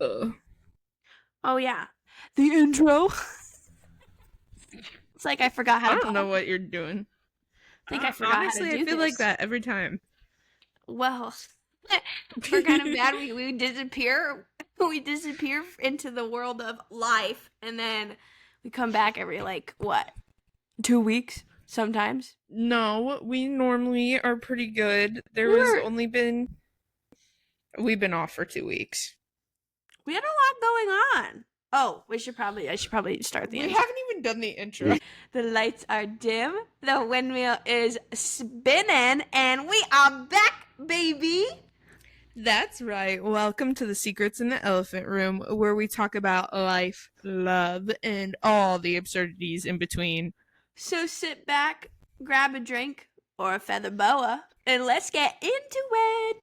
Oh, yeah. The intro. It's like I forgot how to I don't talk. know what you're doing. I think I forgot Honestly, how to do I feel this. like that every time. Well, we're kind of bad. We disappear. We disappear into the world of life, and then we come back every, 2 weeks sometimes. No, we normally are pretty good. We've been off for 2 weeks. We had a lot going on. Oh, I should probably start the We intro. haven't even done the intro. The lights are dim, the windmill is spinning, and we are back, baby! That's right. Welcome to the Secrets in the Elephant Room, where we talk about life, love, and all the absurdities in between. So sit back, grab a drink, or a feather boa, and let's get into it!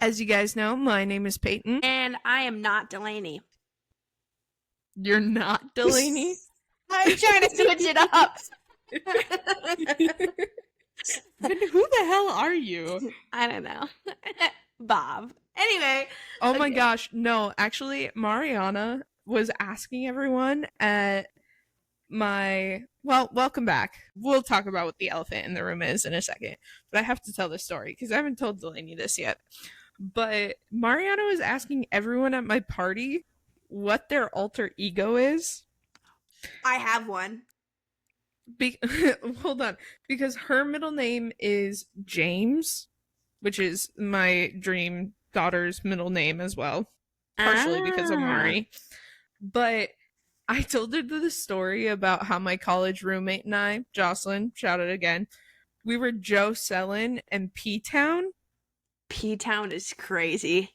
As you guys know, my name is Payton. And I am not Delaney. You're not Delaney? I'm trying to switch it up. Then who the hell are you? I don't know. Bob. Anyway. Oh my gosh, no. Actually, Mariana was asking everyone at welcome back. We'll talk about what the elephant in the room is in a second. But I have to tell this story because I haven't told Delaney this yet. But Mariana was asking everyone at my party what their alter ego is. I have one. Hold on. Because her middle name is James, which is my dream daughter's middle name as well. Partially because of Mari. But I told her the story about how my college roommate and I, Jocelyn, shout it again, we were Joe Sellin and P-Town. P-Town is crazy.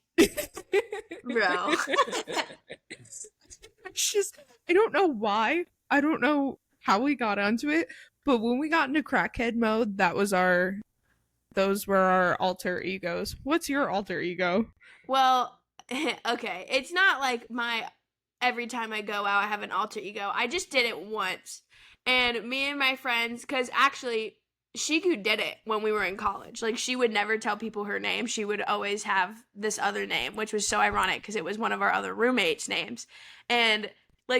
Bro. It's just, I don't know why. I don't know how we got onto it, but when we got into crackhead mode, those were our alter egos. What's your alter ego? Well, okay, it's not like every time I go out I have an alter ego. I just did it once. And me and my friends, because actually Shiku did it when we were in college. Like, she would never tell people her name. She would always have this other name, which was so ironic because it was one of our other roommates' names. And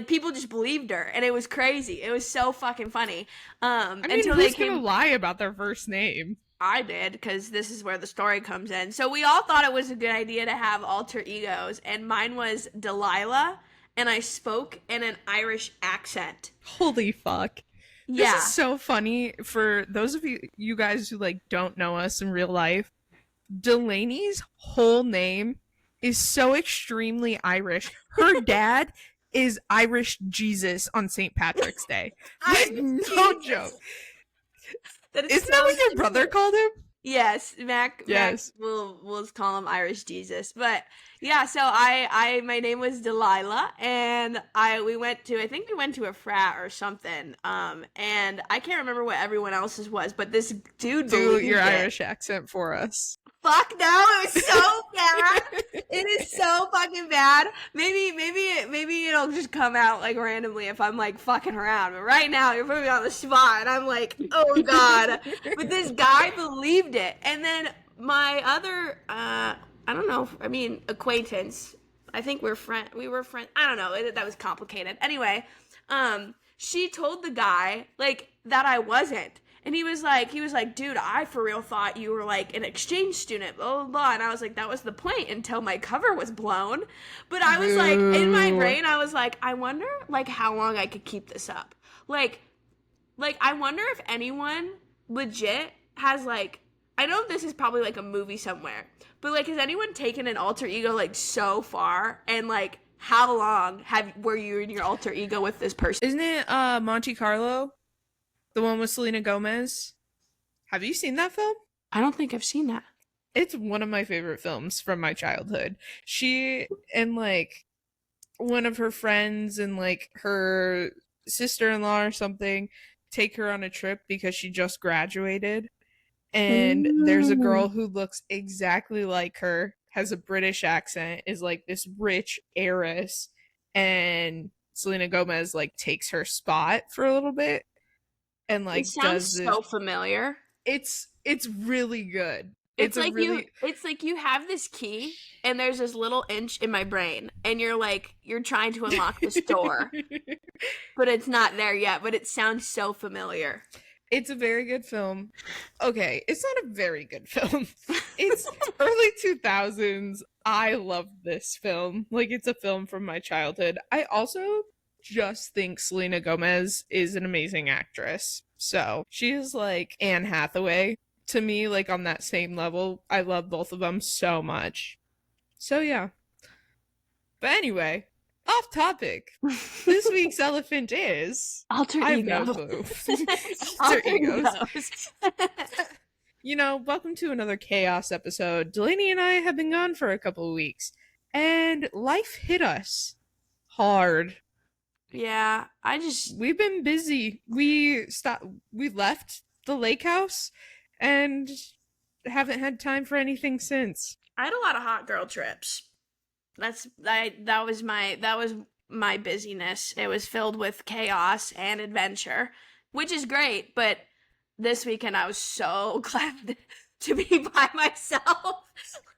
people just believed her, and it was crazy. It was so fucking funny. Who's gonna lie about their first name? I did, because this is where the story comes in. So we all thought it was a good idea to have alter egos, and mine was Delilah, and I spoke in an Irish accent. Holy fuck. Yeah. This is so funny for those of you guys who don't know us in real life. Delaney's whole name is so extremely Irish. Her dad is Irish Jesus on St. Patrick's Day. No joke. Isn't that what your brother called him? Yes, Mac. Yes, we'll call him Irish Jesus. But yeah, so my name was Delilah, and we went to a frat or something. And I can't remember what everyone else's was, but this dude do your Irish accent for us. Fuck no, it was so bad. It is so fucking bad. Maybe it'll just come out randomly if I'm fucking around. But right now you're putting me on the spot, and I'm like, oh god. But this guy believed it, and then my other acquaintance. I think we were friends. I don't know. That was complicated. Anyway, she told the guy that I wasn't. And he was like, dude, I for real thought you were an exchange student, blah, blah, blah. And I was like, that was the point until my cover was blown. But I was in my brain, I was like, I wonder how long I could keep this up. I wonder if anyone legit has I know this is probably a movie somewhere, but has anyone taken an alter ego so far, and how long were you in your alter ego with this person? Isn't it Monte Carlo? The one with Selena Gomez. Have you seen that film? I don't think I've seen that. It's one of my favorite films from my childhood. She and like one of her friends and like her sister-in-law or something take her on a trip because she just graduated, and there's a Mm. girl who looks exactly like her, has a British accent, is like this rich heiress, and Selena Gomez like takes her spot for a little bit and It like does sounds this. so familiar. It's really good. It's a really It's like you have this key and there's this little inch in my brain and you're trying to unlock this door, but it's not there yet, but it sounds so familiar. It's a very good film. Okay, it's not a very good film. It's early 2000s. I love this film. Like, it's a film from my childhood. I also just think Selena Gomez is an amazing actress. So, she is like Anne Hathaway to me, like on that same level. I love both of them so much. So, yeah. But anyway, off topic. This week's elephant is Alter I have ego. no clue. Alter Alter egos. egos. You know, welcome to another chaos episode. Delaney and I have been gone for a couple of weeks, and life hit us hard. Yeah, We've been busy. We left the lake house and haven't had time for anything since. I had a lot of hot girl trips. That was my busyness. It was filled with chaos and adventure, which is great, but this weekend I was so glad to be by myself.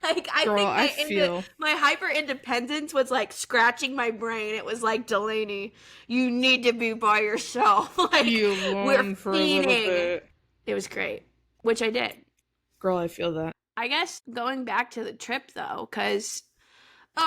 Like I think my hyper independence was like scratching my brain. It was like, Delaney, you need to be by yourself. Like You long for a little bit. It was great, which I did. Girl, I feel that. I guess going back to the trip though, because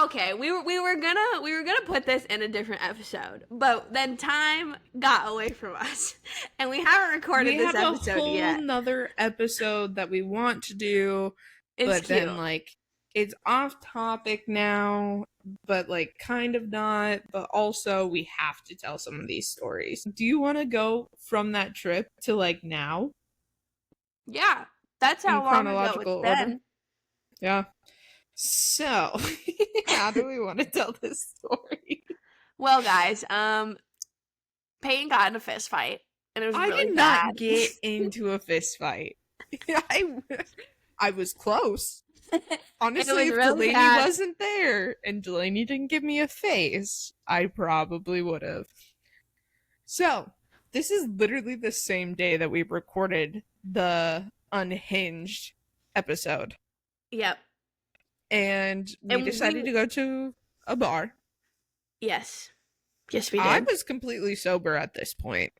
okay, we were gonna put this in a different episode, but then time got away from us, and we haven't recorded this episode yet. We have another episode that we want to do, but then like it's off topic now, but like kind of not. But also we have to tell some of these stories. Do you want to go from that trip to like now? Yeah, that's how long ago it's been. Yeah. So, how do we want to tell this story? Well, guys, Payton got in a fist fight, and it was really bad. I did not get into a fist fight. I was close. Honestly, if really Delaney wasn't there and Delaney didn't give me a face, I probably would have. So, this is literally the same day that we recorded the Unhinged episode. Yep. And we decided to go to a bar. Yes. Yes, we did. I was completely sober at this point.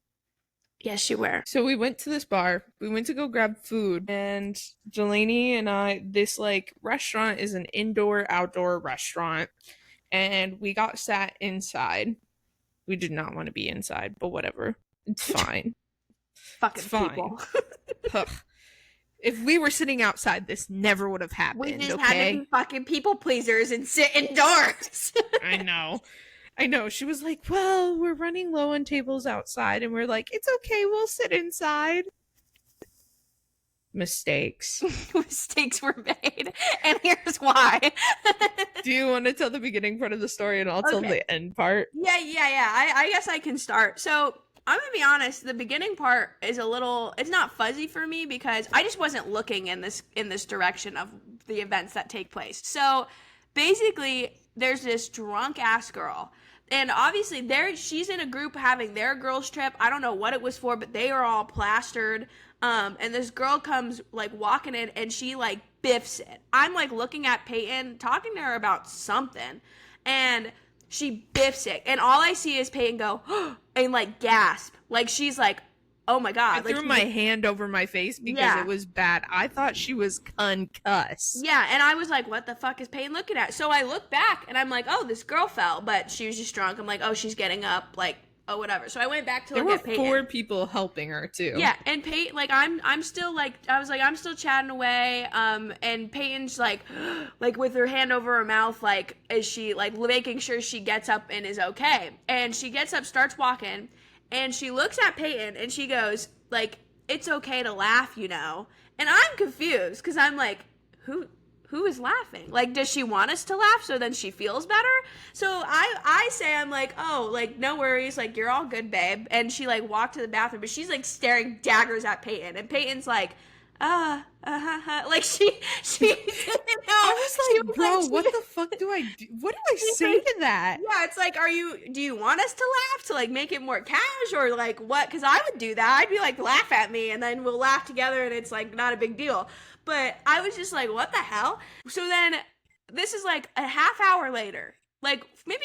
Yes, you were. So we went to this bar. We went to go grab food. And Delaney and I, this like restaurant is an indoor-outdoor restaurant. And we got sat inside. We did not want to be inside, but whatever. It's fine. Fucking people. If we were sitting outside, this never would have happened. We just had to be fucking people pleasers and sit indoors. I know. She was like, well, we're running low on tables outside. And we're like, it's okay. We'll sit inside. Mistakes. Mistakes were made. And here's why. Do you want to tell the beginning part of the story and I'll tell the end part? Yeah. I guess I can start. So I'm gonna be honest, the beginning part is it's not fuzzy for me because I just wasn't looking in this direction of the events that take place. So basically there's this drunk ass girl, and obviously she's in a group having their girls trip. I don't know what it was for, but they are all plastered. And this girl comes like walking in and she like biffs it. I'm like looking at Payton, talking to her about something, and she biffs it, and all I see is Payton go and like gasp, like she's like, oh my god. I threw my hand over my face because it was bad. I thought she was concussed. Yeah, and I was like, what the fuck is Payton looking at? So I look back and I'm like, oh, this girl fell, but she was just drunk. I'm like, oh, she's getting up, like, oh, whatever. So I went back to look at Payton. There were 4 people helping her too. Yeah, and Payton, like, I'm still like, I was like, I'm still chatting away, and Payton's like with her hand over her mouth, like, is she like making sure she gets up and is okay? And she gets up, starts walking, and she looks at Payton and she goes like, it's okay to laugh, you know. And I'm confused because I'm like, who who is laughing? Like, does she want us to laugh so then she feels better? So I say, I'm like, oh, like, no worries, like, you're all good, babe. And she like walked to the bathroom, but she's like staring daggers at Peyton, and Peyton's like, like she didn't know. I was She like, was bro, like, what the fuck do I do? What do I say to that? yeah, it's like, do you want us to laugh to like make it more cash, or like what? Because I would do that. I'd be like, laugh at me, and then we'll laugh together, and it's like not a big deal. But I was just like, what the hell? So then this is like a half hour later. Like maybe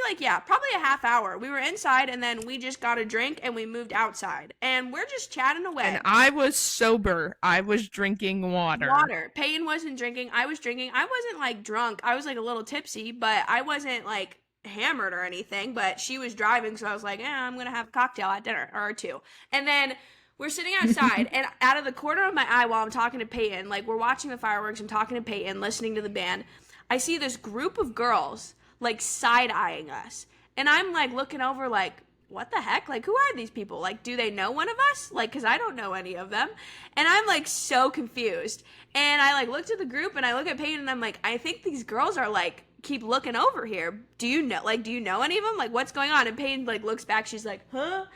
like, yeah, probably a half hour. We were inside, and then we just got a drink and we moved outside. And we're just chatting away. And I was sober. I was drinking water. Peyton wasn't drinking. I was drinking. I wasn't like drunk. I was like a little tipsy, but I wasn't like hammered or anything. But she was driving, so I was like, I'm gonna have a cocktail at dinner or two. And then we're sitting outside, and out of the corner of my eye while I'm talking to Peyton, like we're watching the fireworks, I'm talking to Peyton, listening to the band, I see this group of girls like side-eyeing us. And I'm like looking over like, what the heck? Like, who are these people? Like, do they know one of us? Like, because I don't know any of them. And I'm like so confused. And I like looked at the group, and I look at Peyton, and I'm like, I think these girls are like, keep looking over here. Do you know any of them? Like, what's going on? And Peyton like looks back. She's like, huh?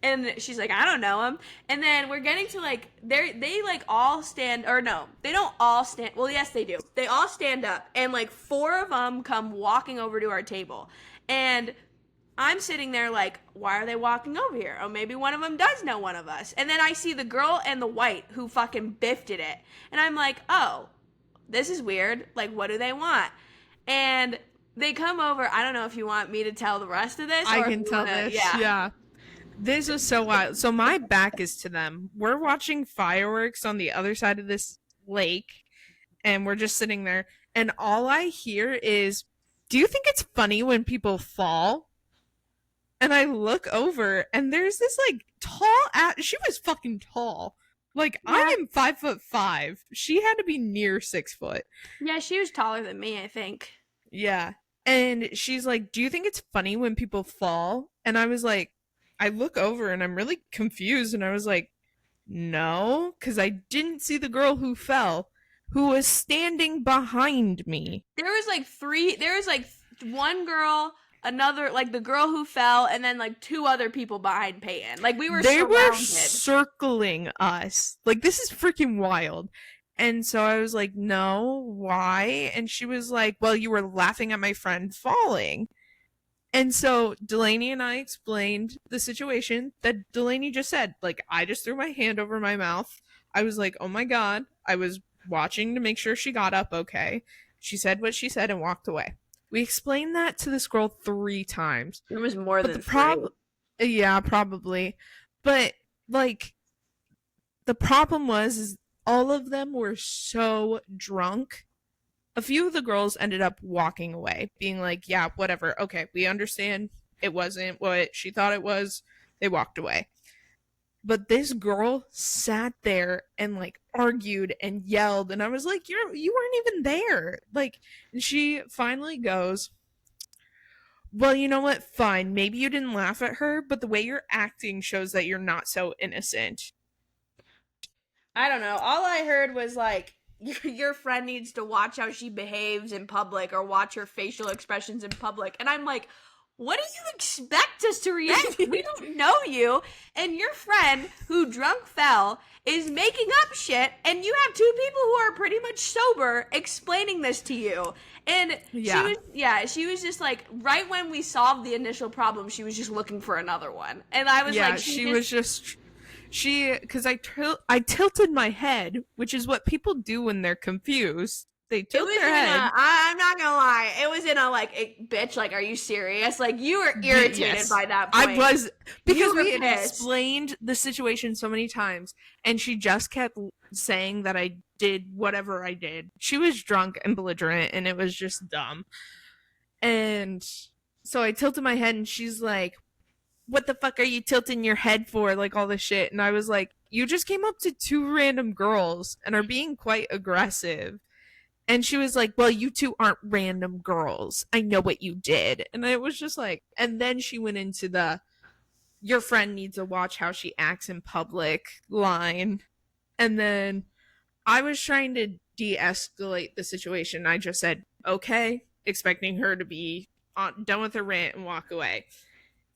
And she's like, I don't know him. And then we're getting to like, they like all stand, or no, they don't all stand. Well, yes, they do. They all stand up, and like four of them come walking over to our table. And I'm sitting there like, why are they walking over here? Oh, maybe one of them does know one of us. And then I see the girl and the white who fucking biffed it. And I'm like, oh, this is weird. Like, what do they want? And they come over. I don't know if you want me to tell the rest of this. I can tell this. Yeah. This is so wild. So my back is to them. We're watching fireworks on the other side of this lake, and we're just sitting there. And all I hear is, do you think it's funny when people fall? And I look over, and there's this like she was fucking tall. Like, yeah. I am 5'5". She had to be near 6 foot. Yeah, she was taller than me, I think. Yeah. And she's like, do you think it's funny when people fall? And I was like, I look over and I'm really confused, and I was like, no, because I didn't see the girl who fell, who was standing behind me. There was like one girl, another, like the girl who fell, and then like two other people behind Peyton. Like they were circling us. Like, this is freaking wild. And so I was like, no, why? And she was like, well, you were laughing at my friend falling. And so Delaney and I explained the situation that Delaney just said. Like, I just threw my hand over my mouth. I was like, oh my God. I was watching to make sure she got up okay. She said what she said and walked away. We explained that to this girl 3 times. It was more than 3. Yeah, probably. But, like, the problem is all of them were so drunk. A few of the girls ended up walking away, being like, yeah, whatever. Okay, we understand it wasn't what she thought it was. They walked away. But this girl sat there and like argued and yelled, and I was like, you weren't even there. Like, and she finally goes, well, you know what? Fine. Maybe you didn't laugh at her, but the way you're acting shows that you're not so innocent. I don't know. All I heard was like, your friend needs to watch how she behaves in public, or watch her facial expressions in public. And I'm like, what do you expect us to react? We don't know you. And your friend who drunk fell is making up shit. And you have 2 people who are pretty much sober explaining this to you. And she was just like, right when we solved the initial problem, she was just looking for another one. And I was like, because I tilted my head, which is what people do when they're confused. They tilt their head. I'm not gonna lie, it was in a like, bitch, like, are you serious? Like, you were irritated by that point. I was, because we had explained the situation so many times, and she just kept saying that I did whatever I did. She was drunk and belligerent, and it was just dumb. And so I tilted my head, and she's like, what the fuck are you tilting your head for? Like, all this shit. And I was like, you just came up to 2 random girls and are being quite aggressive. And she was like, well, you 2 aren't random girls. I know what you did. And I was just like, and then she went into the, your friend needs to watch how she acts in public line. And then I was trying to de-escalate the situation. I just said, okay, expecting her to be done with her rant and walk away.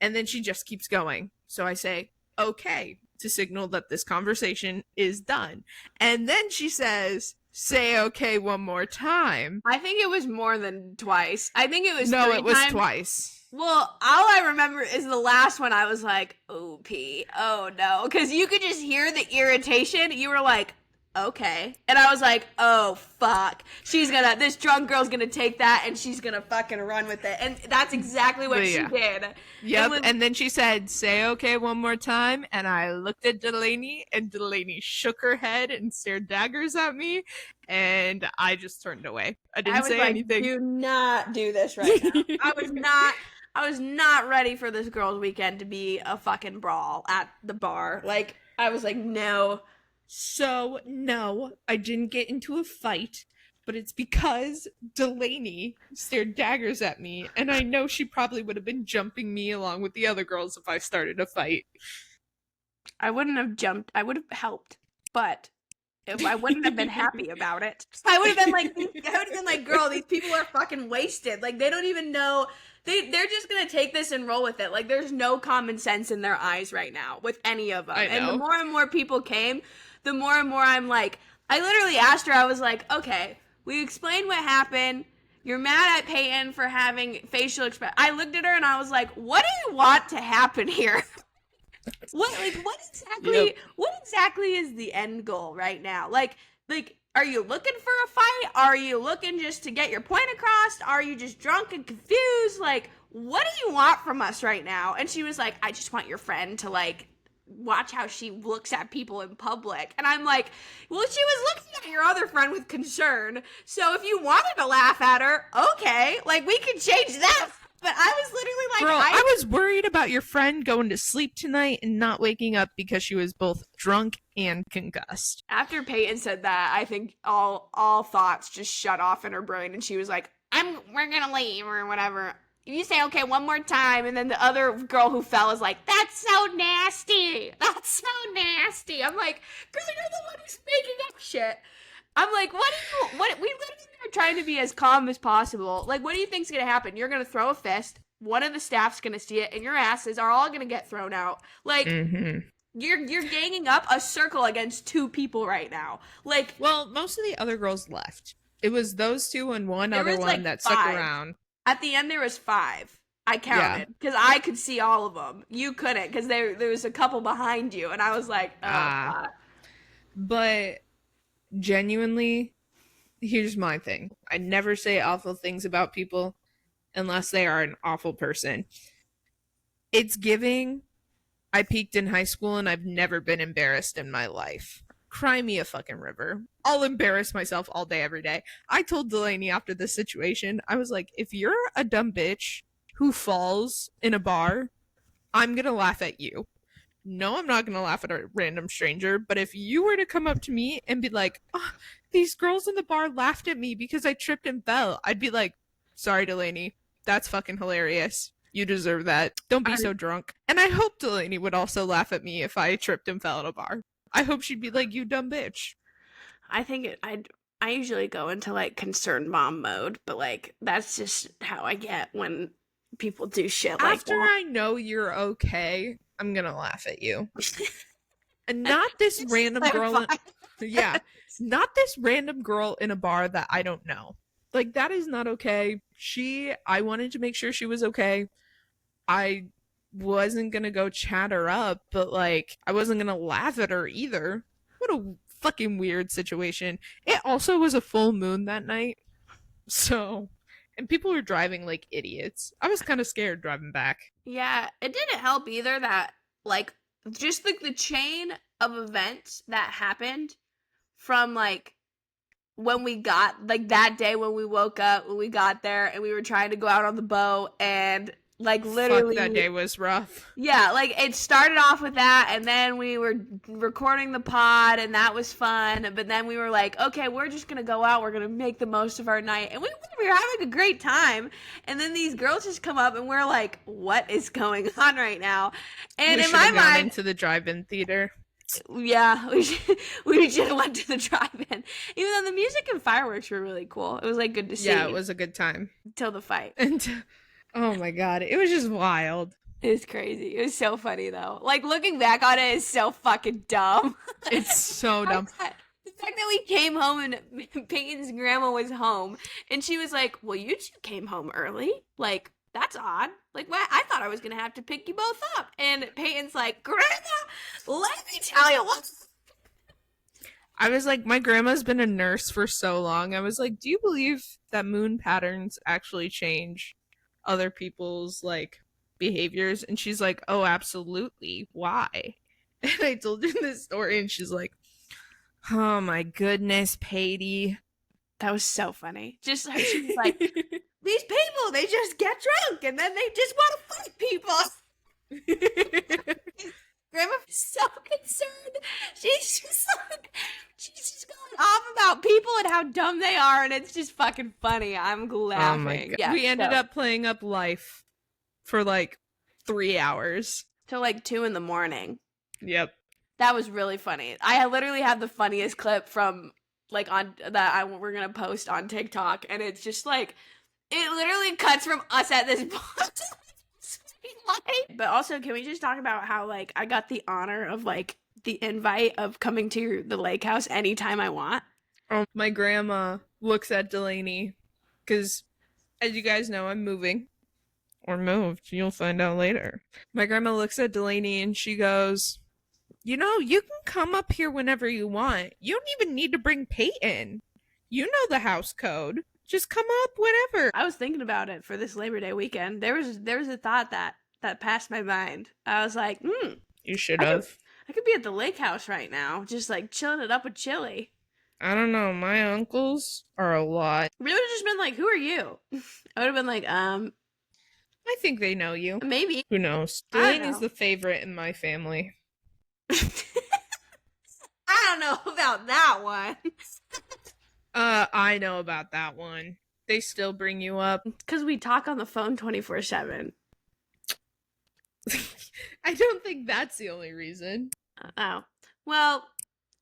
And then she just keeps going. So I say, okay, to signal that this conversation is done. And then she says, say okay one more time. I think it was more than twice. I think it was No, 3 it was times. twice. Well, all I remember is the last one. I was like, oh, P, oh no. Because you could just hear the irritation. You were like, okay. And I was like, oh, fuck. This drunk girl's gonna take that and she's gonna fucking run with it. And that's exactly what she did. Yep. And then she said, say okay one more time. And I looked at Delaney, and Delaney shook her head and stared daggers at me. And I just turned away. I didn't say anything. Do not do this right now. I was not ready for this girl's weekend to be a fucking brawl at the bar. Like, I was like, no. So, no, I didn't get into a fight, but it's because Delaney stared daggers at me, and I know she probably would have been jumping me along with the other girls if I started a fight. I wouldn't have jumped. I would have helped, but I wouldn't have been happy about it. I would have been like, girl, these people are fucking wasted. Like, they don't even know. They're just gonna take this and roll with it. Like, there's no common sense in their eyes right now with any of them. And the more and more people came, the more and more I'm like, I literally asked her, I was like, okay, we explained what happened. You're mad at Payton for having facial expression. I looked at her and I was like, what do you want to happen here? What exactly is the end goal right now? Like, are you looking for a fight? Are you looking just to get your point across? Are you just drunk and confused? Like, what do you want from us right now? And she was like, I just want your friend to, like, watch how she looks at people in public. And I'm like, well, she was looking at your other friend with concern. So if you wanted to laugh at her, okay, like, we could change that. But I was literally like, girl, I was worried about your friend going to sleep tonight and not waking up because she was both drunk and concussed. After Payton said that, I think all thoughts just shut off in her brain, and she was like, we're gonna leave or whatever. You say okay one more time, and then the other girl who fell is like, that's so nasty. That's so nasty. I'm like, girl, you're the one who's making up shit. I'm like, we literally are trying to be as calm as possible. Like, what do you think's gonna happen? You're gonna throw a fist, one of the staff's gonna see it, and your asses are all gonna get thrown out. Like, you're ganging up a circle against two people right now. Like, well, most of the other girls left. It was those two and one other one like that stuck around. At the end, there was 5. I counted because I could see all of them. You couldn't because there was a couple behind you, and I was like, oh, God. But genuinely, here's my thing. I never say awful things about people unless they are an awful person. It's giving, I peaked in high school and I've never been embarrassed in my life. Cry me a fucking river. I'll embarrass myself all day, every day. I told Delaney after this situation, I was like, if you're a dumb bitch who falls in a bar, I'm gonna laugh at you. No, I'm not gonna laugh at a random stranger, but if you were to come up to me and be like, oh, these girls in the bar laughed at me because I tripped and fell, I'd be like, sorry, Delaney, that's fucking hilarious. You deserve that. Don't be so drunk. And I hope Delaney would also laugh at me if I tripped and fell at a bar. I hope she'd be like, you dumb bitch. I think I usually go into, like, concerned mom mode, but, like, that's just how I get when people do shit like that. After I know you're okay, I'm gonna laugh at you. And not this random girl not this random girl in a bar that I don't know. Like, that is not okay. I wanted to make sure she was okay. I wasn't gonna go chat her up, but, like, I wasn't gonna laugh at her either. What a fucking weird situation. It also was a full moon that night, so, and people were driving like idiots. I was kind of scared driving back. Yeah, it didn't help either that, like, just like the chain of events that happened from, like, when we got, like, that day when we woke up, when we got there and we were trying to go out on the boat, and, like, literally that day was rough. Yeah, like, it started off with that, and then we were recording the pod, and that was fun, but then we were like, okay, we're just gonna go out, we're gonna make the most of our night, and we were having a great time, and then these girls just come up, and we're like, what is going on right now? And in my mind, into the drive-in theater. Yeah, we just went to the drive-in. Even though the music and fireworks were really cool. It was like good to see. Yeah, it was a good time. Till the fight. And oh my god, it was just wild. It was crazy. It was so funny though. Like looking back on it is so fucking dumb. It's so dumb. The fact that we came home and Peyton's grandma was home and she was like, "Well, you two came home early. Like, that's odd. Like, what? I thought I was gonna have to pick you both up." And Peyton's like, "Grandma, let me tell you what." I was like, my grandma's been a nurse for so long. I was like, do you believe that moon patterns actually change other people's like behaviors? And she's like, oh, absolutely. Why? And I told her this story and she's like, oh my goodness, Patty. That was so funny. Just how she was like, these people, they just get drunk and then they just want to fight people. Grandma was so concerned. She's just going off about people and how dumb they are, and it's just fucking funny. I'm laughing. Oh my God. Yeah, we ended up playing up Life for like 3 hours. Till like 2 a.m. Yep. That was really funny. I literally have the funniest clip from like on that we're gonna post on TikTok, and it's just like it literally cuts from us at this point. But also, can we just talk about how like I got the honor of like the invite of coming to the lake house anytime I want? My grandma looks at Delaney because, as you guys know, I'm moving. Or moved. You'll find out later. My grandma looks at Delaney and she goes, you know, you can come up here whenever you want. You don't even need to bring Payton. You know the house code. Just come up whenever. I was thinking about it for this Labor Day weekend. There was a thought that passed my mind. I was like, You should have. I could be at the lake house right now, just like chilling it up with Chili. I don't know. My uncles are a lot. We would have just been like, who are you? I would have been like, I think they know you. Maybe. Who knows? Delaney's the favorite in my family. I don't know about that one. I know about that one. They still bring you up. Because we talk on the phone 24/7. I don't think that's the only reason. Oh. Well,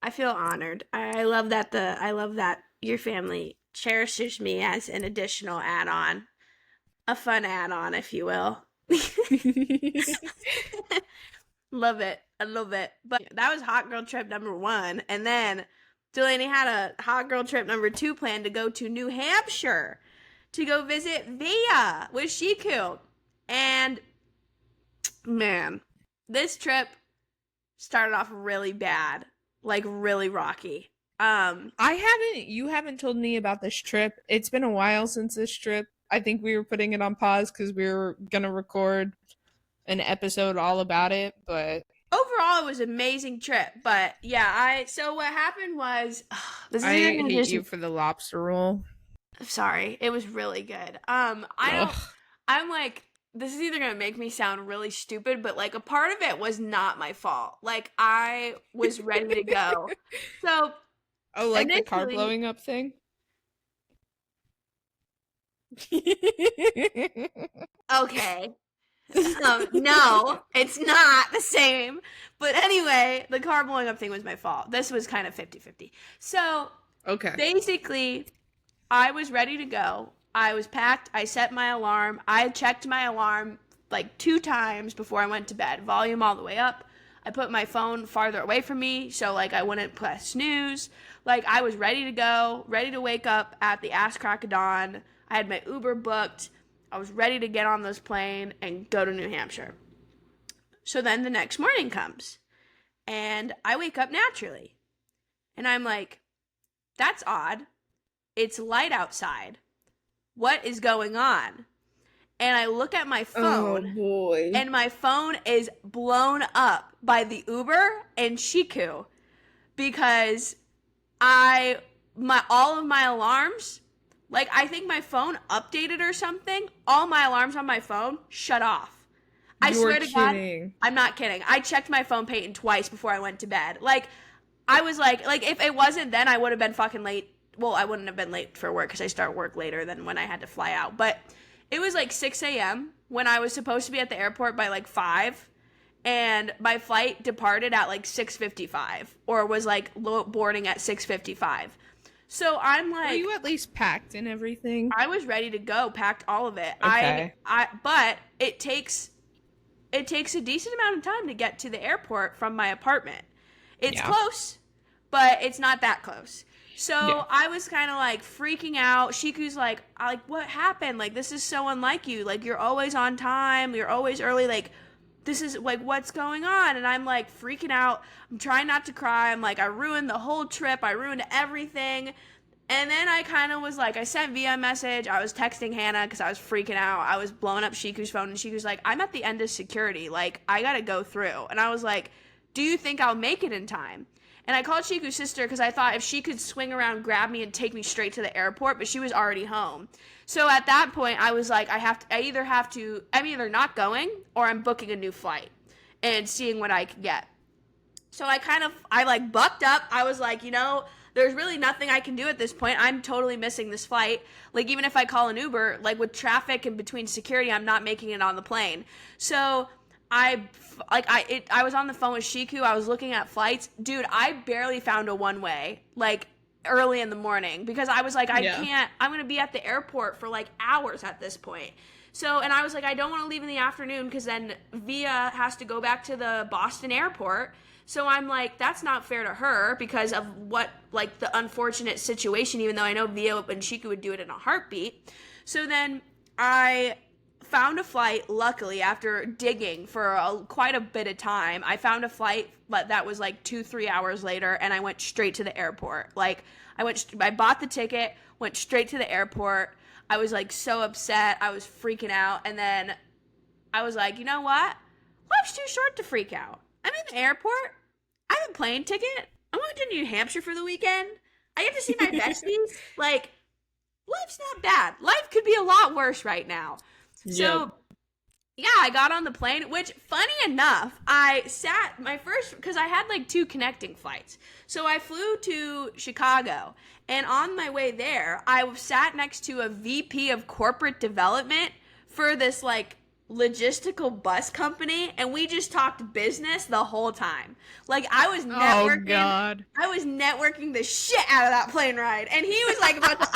I feel honored. I love that your family cherishes me as an additional add-on. A fun add-on, if you will. Love it. I love it. But that was hot girl trip number 1. And then Delaney had a hot girl trip number 2 planned to go to New Hampshire to go visit Via with Shiku. And man, this trip started off really bad, like really rocky. You haven't told me about this trip. It's been a while since this trip. I think we were putting it on pause because we were gonna record an episode all about it, but overall it was an amazing trip. But yeah, so what happened was I hate you for the lobster roll. Sorry, it was really good. I'm like, this is either gonna make me sound really stupid, but like a part of it was not my fault. Like I was ready to go. So like the car blowing up thing? Okay. No, it's not the same. But anyway, the car blowing up thing was my fault. This was kind of 50-50. So, okay. Basically, I was ready to go. I was packed. I set my alarm. I checked my alarm like 2 times before I went to bed. Volume all the way up. I put my phone farther away from me so like I wouldn't press snooze. Like I was ready to go, ready to wake up at the ass crack of dawn. I had my Uber booked. I was ready to get on this plane and go to New Hampshire. So then the next morning comes, and I wake up naturally. And I'm like, that's odd. It's light outside. What is going on? And I look at my phone. Oh, boy. And my phone is blown up by the Uber and Shiku because all of my alarms, like I think my phone updated or something. All my alarms on my phone shut off. I swear to God, I'm not kidding. I checked my phone, Payton, twice before I went to bed. Like, I was like if it wasn't then, I would have been fucking late. Well, I wouldn't have been late for work because I start work later than when I had to fly out. But it was like 6 a.m. when I was supposed to be at the airport by like 5. and my flight departed at like 6:55 or was like boarding at 6:55. So I'm like, were you at least packed and everything? I was ready to go, packed all of it. Okay. But it takes a decent amount of time to get to the airport from my apartment. It's close, but it's not that close. So I was kind of like freaking out. Shiku's like, what happened? Like, this is so unlike you. Like, you're always on time. You're always early. Like, this is like, what's going on? And I'm like freaking out. I'm trying not to cry. I'm like, I ruined the whole trip. I ruined everything. And then I kind of was like, I sent Via a message. I was texting Hannah because I was freaking out. I was blowing up Shiku's phone, and Shiku's like, I'm at the end of security. Like, I got to go through. And I was like, do you think I'll make it in time? And I called Shiku's sister because I thought if she could swing around, grab me, and take me straight to the airport, but she was already home. So at that point, I was like, I'm either not going or I'm booking a new flight and seeing what I can get. So I like bucked up. I was like, there's really nothing I can do at this point. I'm totally missing this flight. Like, even if I call an Uber, like with traffic and between security, I'm not making it on the plane. So I was on the phone with Shiku. I was looking at flights. Dude, I barely found a one-way, like, early in the morning because I was like, I'm going to be at the airport for, like, hours at this point. So, and I was like, I don't want to leave in the afternoon because then Via has to go back to the Boston airport. So I'm like, that's not fair to her because of what, like, the unfortunate situation, even though I know Via and Shiku would do it in a heartbeat. So then I found a flight, luckily, after digging for quite a bit of time. I found a flight, but that was like 2-3 hours later, and I went straight to the airport. Like, I bought the ticket, went straight to the airport. I was like so upset. I was freaking out. And then I was like, you know what? Life's too short to freak out. I'm in the airport. I have a plane ticket. I'm going to New Hampshire for the weekend. I get to see my besties. Like, life's not bad. Life could be a lot worse right now. So, yeah, I got on the plane, which, funny enough, I sat because I had like 2 connecting flights. So I flew to Chicago, and on my way there, I sat next to a VP of corporate development for this like logistical bus company, and we just talked business the whole time. Like, I was networking. Oh, God. I was networking the shit out of that plane ride, and he was like about to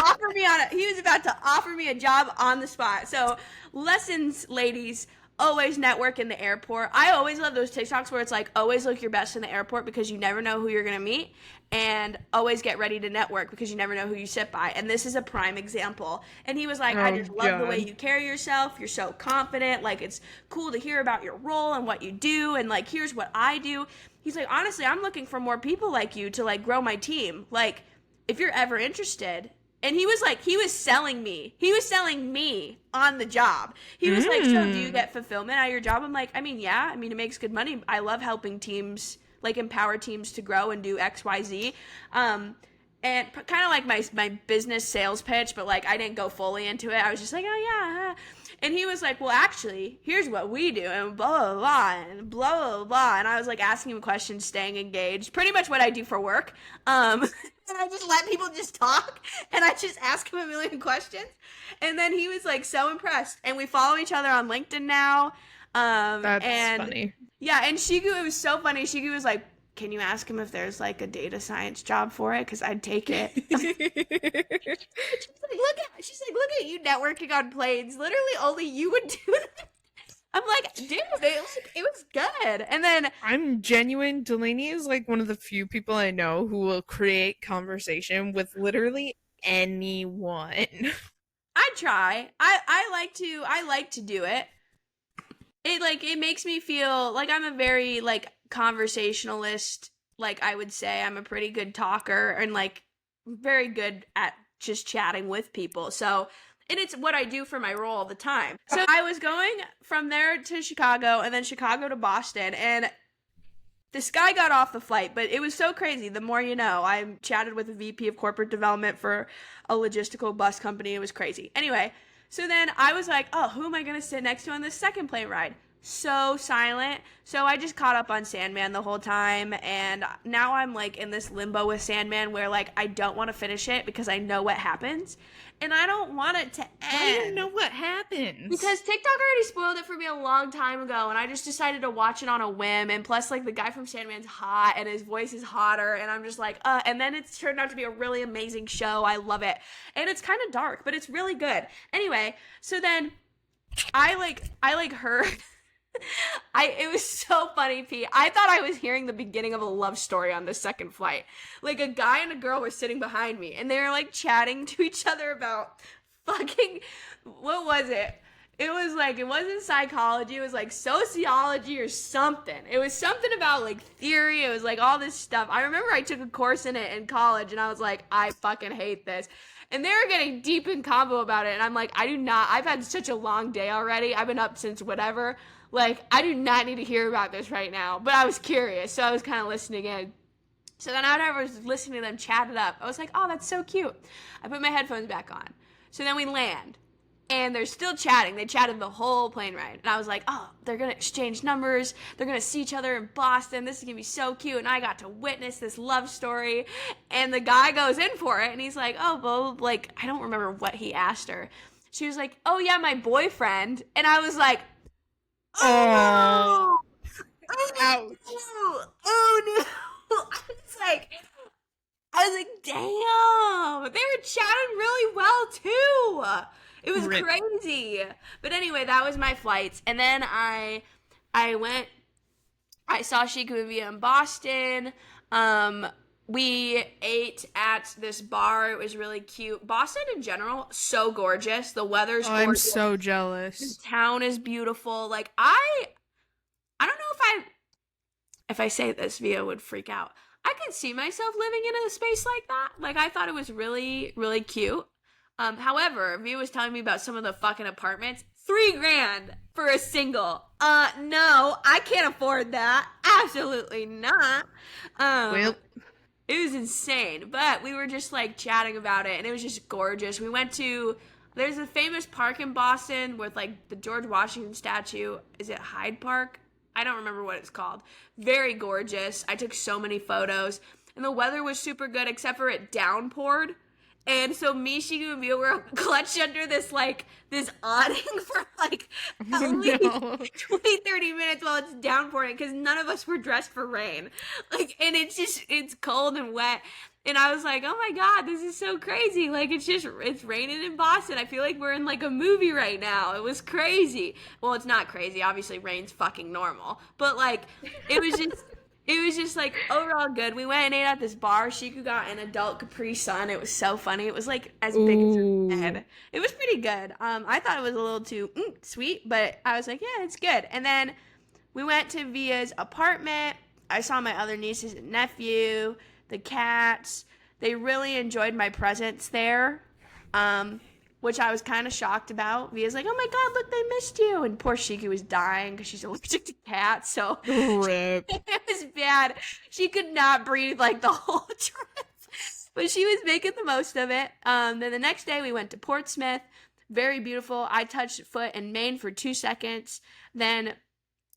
offer me a job on the spot. So, lessons, ladies. Always network in the airport. I always love those TikToks where it's like, always look your best in the airport because you never know who you're going to meet, and always get ready to network because you never know who you sit by. And this is a prime example. And he was like, I just love the way you carry yourself. You're so confident. Like, it's cool to hear about your role and what you do. And like, here's what I do. He's like, honestly, I'm looking for more people like you to like grow my team. Like, if you're ever interested. And he was selling me. He was selling me on the job. He was like, so do you get fulfillment out of your job? I'm like, yeah. I mean, it makes good money. I love helping teams, like empower teams to grow and do X, Y, Z. And kind of like my business sales pitch, but like I didn't go fully into it. I was just like, oh yeah. And he was like, well, actually, here's what we do, and blah, blah, blah, and blah, blah, blah. And I was like asking him questions, staying engaged, pretty much what I do for work. And I just let people just talk, and I just ask him a million questions. And then he was like so impressed. And we follow each other on LinkedIn now. That's funny. Yeah, and Shigu, it was so funny. Shigu was like, can you ask him if there's like a data science job for it? Because I'd take it. She's like, look at you networking on planes. Literally only you would do that. I'm like, dude, it was good. And then I'm genuine. Delaney is like one of the few people I know who will create conversation with literally anyone. I try. I like to do it. It makes me feel like I'm a very like conversationalist. Like, I would say I'm a pretty good talker and like very good at just chatting with people. So, and it's what I do for my role all the time. So I was going from there to Chicago and then Chicago to Boston, and this guy got off the flight, but it was so crazy. The more you know, I chatted with a VP of corporate development for a logistical bus company. It was crazy. Anyway, so then I was like, oh, who am I going to sit next to on this second plane ride? so silent. So I just caught up on Sandman the whole time, and now I'm like in this limbo with Sandman where like I don't want to finish it because I know what happens, and I don't want it to Why do you end. know what happens? Because TikTok already spoiled it for me a long time ago, and I just decided to watch it on a whim. And plus, like, the guy from Sandman's hot, and his voice is hotter, and I'm just like, and then it's turned out to be a really amazing show. I love it. And it's kind of dark, but it's really good. Anyway, so then I heard it was so funny, Pete. I thought I was hearing the beginning of a love story on the second flight. Like, a guy and a girl were sitting behind me, and they were like chatting to each other about fucking, what was it? It was like, it wasn't psychology, it was like sociology or something. It was something about like theory, it was like all this stuff. I remember I took a course in it in college, and I was like, I fucking hate this. And they were getting deep in combo about it, and I'm like, I've had such a long day already. I've been up since whatever. Like, I do not need to hear about this right now. But I was curious, so I was kind of listening in. So then after I was listening to them chat it up, I was like, oh, that's so cute. I put my headphones back on. So then we land, and they're still chatting. They chatted the whole plane ride. And I was like, oh, they're going to exchange numbers. They're going to see each other in Boston. This is going to be so cute. And I got to witness this love story. And the guy goes in for it, and he's like, oh, well, like, I don't remember what he asked her. She was like, oh, yeah, my boyfriend. And I was like, oh, ouch. oh, no. I was like, damn, they were chatting really well too. It was crazy. But anyway, that was my flights. And then I saw Chica Movie in Boston. We ate at this bar. It was really cute. Boston in general, so gorgeous. The weather's gorgeous. I'm so jealous. The town is beautiful. Like, I don't know if I say this, Via would freak out. I could see myself living in a space like that. Like, I thought it was really, really cute. However, Via was telling me about some of the fucking apartments. $3,000 for a single. No, I can't afford that. Absolutely not. Well, it was insane. But we were just like chatting about it, and it was just gorgeous. We went to, there's a famous park in Boston with like the George Washington statue. Is it Hyde Park? I don't remember what it's called. Very gorgeous. I took so many photos. And the weather was super good, except for it downpoured. And so me, Shigu, and Mia were clutched under this awning for like at least 20, 30 minutes while it's downpouring, because none of us were dressed for rain. Like, and it's cold and wet. And I was like, oh my God, this is so crazy. Like, it's raining in Boston. I feel like we're in like a movie right now. It was crazy. Well, it's not crazy. Obviously, rain's fucking normal. But like, it was just like overall good. We went and ate at this bar. Shiku got an adult Capri Sun. It was so funny. It was like as big as her head. It was pretty good. I thought it was a little too sweet, but I was like, yeah, it's good. And then we went to Via's apartment. I saw my other nieces and nephew, the cats. They really enjoyed my presence there, which I was kind of shocked about. Via's like, oh my God, look, they missed you. And poor Shiku was dying because she's allergic to cats, so rip. It was bad. She could not breathe like the whole trip, but she was making the most of it. Then the next day we went to Portsmouth. Very beautiful. I touched foot in Maine for 2 seconds. Then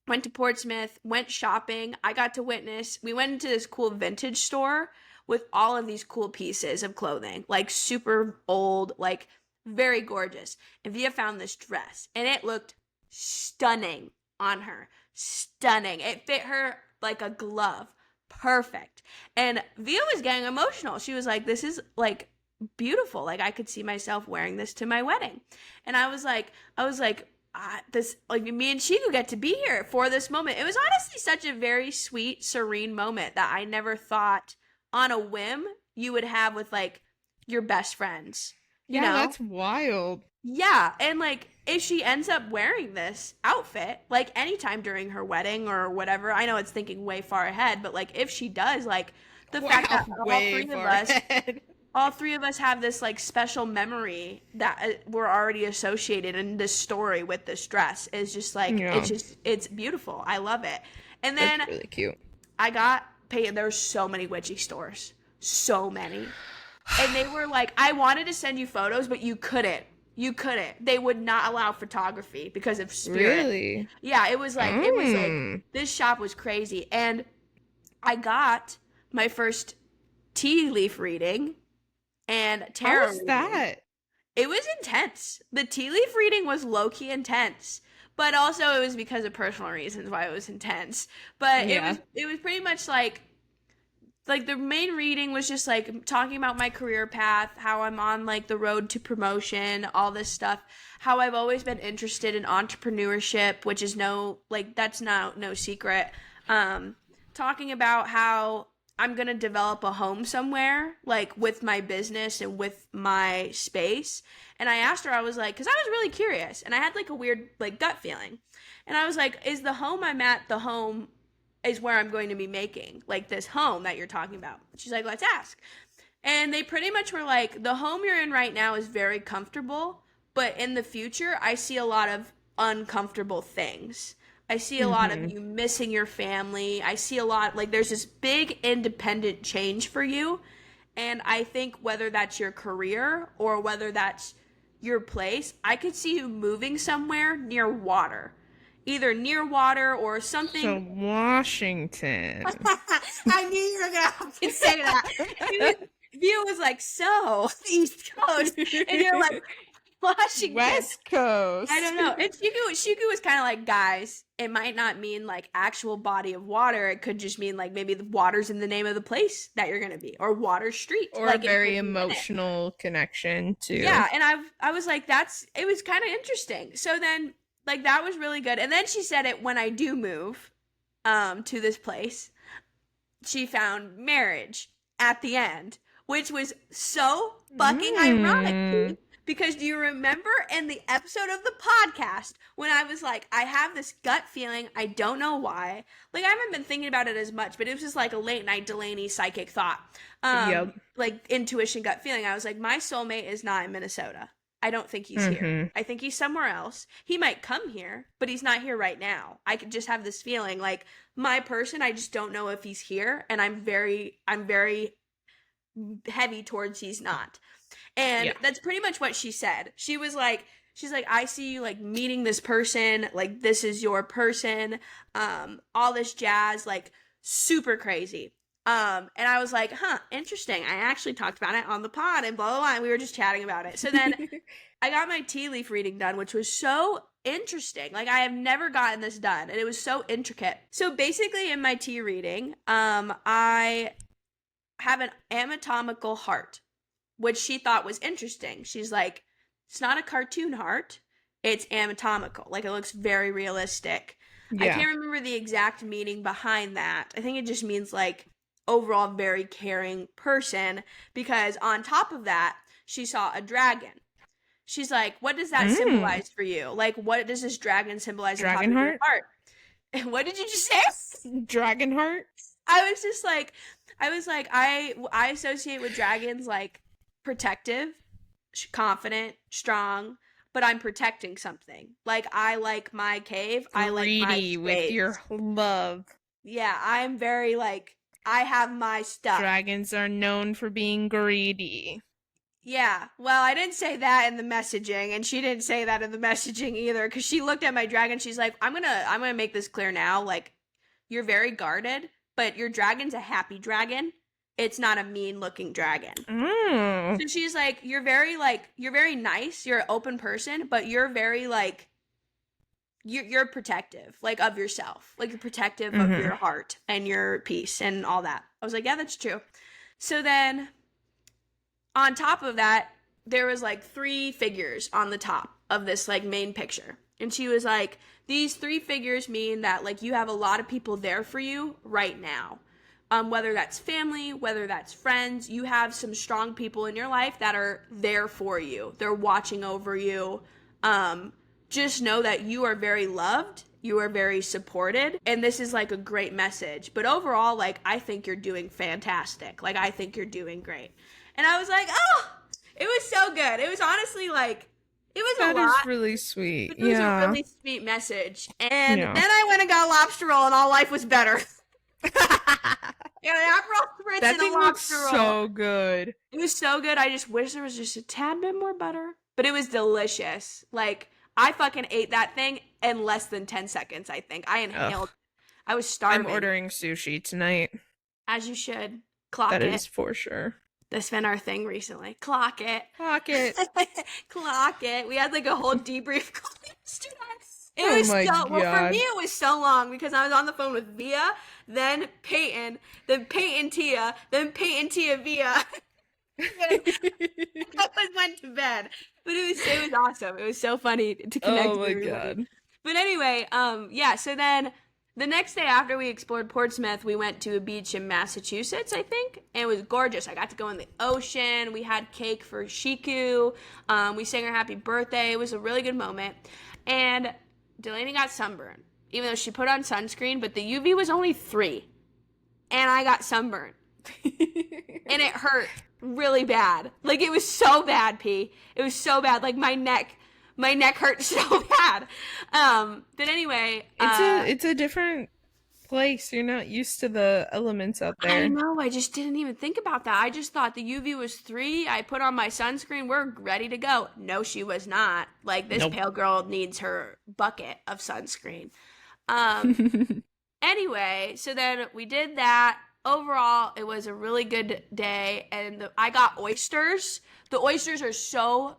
went to Portsmouth, went shopping. I got to witness, we went into this cool vintage store with all of these cool pieces of clothing, like super old, like very gorgeous. And Via found this dress, and it looked stunning on her. Stunning. It fit her like a glove. Perfect. And Via was getting emotional. She was like, this is like beautiful. Like, I could see myself wearing this to my wedding. And I was like, this, like, me and Shiku get to be here for this moment. It was honestly such a very sweet, serene moment that I never thought on a whim you would have with like your best friends. You know? That's wild. Yeah, and like if she ends up wearing this outfit like anytime during her wedding or whatever, I know it's thinking way far ahead, but like if she does, like the fact that all three of us have this like special memory that we're already associated in this story with this dress is just like it's beautiful. I love it. And then that's really cute. I got Payton. There's so many witchy stores, so many. And they were like, I wanted to send you photos, but you couldn't You couldn't. They would not allow photography because of spirit. Really? Yeah, it was like this shop was crazy. And I got my first tea leaf reading and tarot How was reading. that? It was intense. The tea leaf reading was low-key intense. But also it was because of personal reasons why it was intense. But it was pretty much like the main reading was just like talking about my career path, how I'm on like the road to promotion, all this stuff, how I've always been interested in entrepreneurship, which is that's no secret. Talking about how I'm going to develop a home somewhere, like with my business and with my space. And I asked her, I was like, because I was really curious and I had like a weird like gut feeling. And I was like, is the home I'm at the home is where I'm going to be making, like this home that you're talking about? She's like, let's ask. And they pretty much were like, the home you're in right now is very comfortable, but in the future, I see a lot of uncomfortable things. I see a lot of you missing your family. I see a lot, like there's this big independent change for you. And I think whether that's your career or whether that's your place, I could see you moving somewhere near water. Either near water or something. So Washington. I knew you were going to have to say that. View was like, so, East Coast. And you're like, Washington. West Coast. I don't know. And Shiku was kind of like, guys, it might not mean like actual body of water. It could just mean like maybe the water's in the name of the place that you're going to be, or Water Street. Or like a very emotional connection to. Yeah, and I was like, it was kind of interesting. So then, like, that was really good. And then she said it when I do move to this place, she found marriage at the end, which was so fucking ironic. Because do you remember in the episode of the podcast when I was like, I have this gut feeling, I don't know why. Like, I haven't been thinking about it as much, but it was just like a late night Delaney psychic thought. Like intuition, gut feeling. I was like, my soulmate is not in Minnesota. I don't think he's here. I think he's somewhere else. He might come here, but he's not here right now. I could just have this feeling like my person, I just don't know if he's here. And I'm very heavy towards he's not. And that's pretty much what she said. She's like, I see you like meeting this person, like this is your person, all this jazz, like super crazy. And I was like, interesting. I actually talked about it on the pod and blah, blah, blah. And we were just chatting about it. So then I got my tea leaf reading done, which was so interesting. Like, I have never gotten this done, and it was so intricate. So basically in my tea reading, I have an anatomical heart, which she thought was interesting. She's like, it's not a cartoon heart. It's anatomical. Like, it looks very realistic. I can't remember the exact meaning behind that. I think it just means like overall very caring person, because on top of that, she saw a dragon. She's like, what does that symbolize for you? Like, what does this dragon symbolize? Dragon heart? And what did you just say? Dragon heart? I was like, I associate with dragons like protective, confident, strong, but I'm protecting something. Like, I like my cave. I like my greedy with your love. Yeah, I'm very like, I have my stuff. Dragons are known for being greedy. Yeah, well, I didn't say that in the messaging, and she didn't say that in the messaging either, because she looked at my dragon, she's like, I'm gonna make this clear now, like, you're very guarded, but your dragon's a happy dragon. It's not a mean-looking dragon. So she's like, you're very nice, you're an open person, but you're very, like, you're protective, like, of yourself. Like, you're protective of your heart and your peace and all that. I was like, yeah, that's true. So then, on top of that, there was, like, 3 figures on the top of this, like, main picture. And she was like, these 3 figures mean that, like, you have a lot of people there for you right now. Whether that's family, whether that's friends, you have some strong people in your life that are there for you. They're watching over you. Just know that you are very loved. You are very supported. And this is like a great message. But overall, like, I think you're doing fantastic. Like, I think you're doing great. And I was like, oh, it was so good. It was honestly like, it was a lot. That is really sweet. But it was a really sweet message. And then I went and got lobster roll and all life was better. Yeah, an Aperol Spritz that and thing a lobster roll. So good. It was so good. I just wish there was just a tad bit more butter. but it was delicious. Like, I fucking ate that thing in less than 10 seconds, I think. I inhaled. Ugh. I was starving. I'm ordering sushi tonight. As you should. Clock That it. is for sure. That's been our thing recently. Clock it. Clock it. Clock it. We had like a whole debrief call yesterday. It Oh was my well, for God. me, it was so long because I was on the phone with Via, then Payton, then Payton Tia, then Payton Tia Via. I went to bed. But it was awesome. It was so funny to connect Oh with my everybody. God. But anyway, yeah, so then the next day after we explored Portsmouth, we went to a beach in Massachusetts, I think, and it was gorgeous. I got to go in the ocean. We had cake for Shiku. We sang her happy birthday. It was a really good moment. And Delaney got sunburned, even though she put on sunscreen, but the UV was only 3. And I got sunburned. And it hurt really bad. Like, it was so bad, P. It was so bad. Like, my neck hurt so bad. But anyway, it's a different place. You're not used to the elements out there. I know. I just didn't even think about that. I just thought the UV was 3. I put on my sunscreen. We're ready to go. No, she was not. Like, this pale girl needs her bucket of sunscreen. Anyway, so then we did that. Overall, it was a really good day, and I got oysters. The oysters are so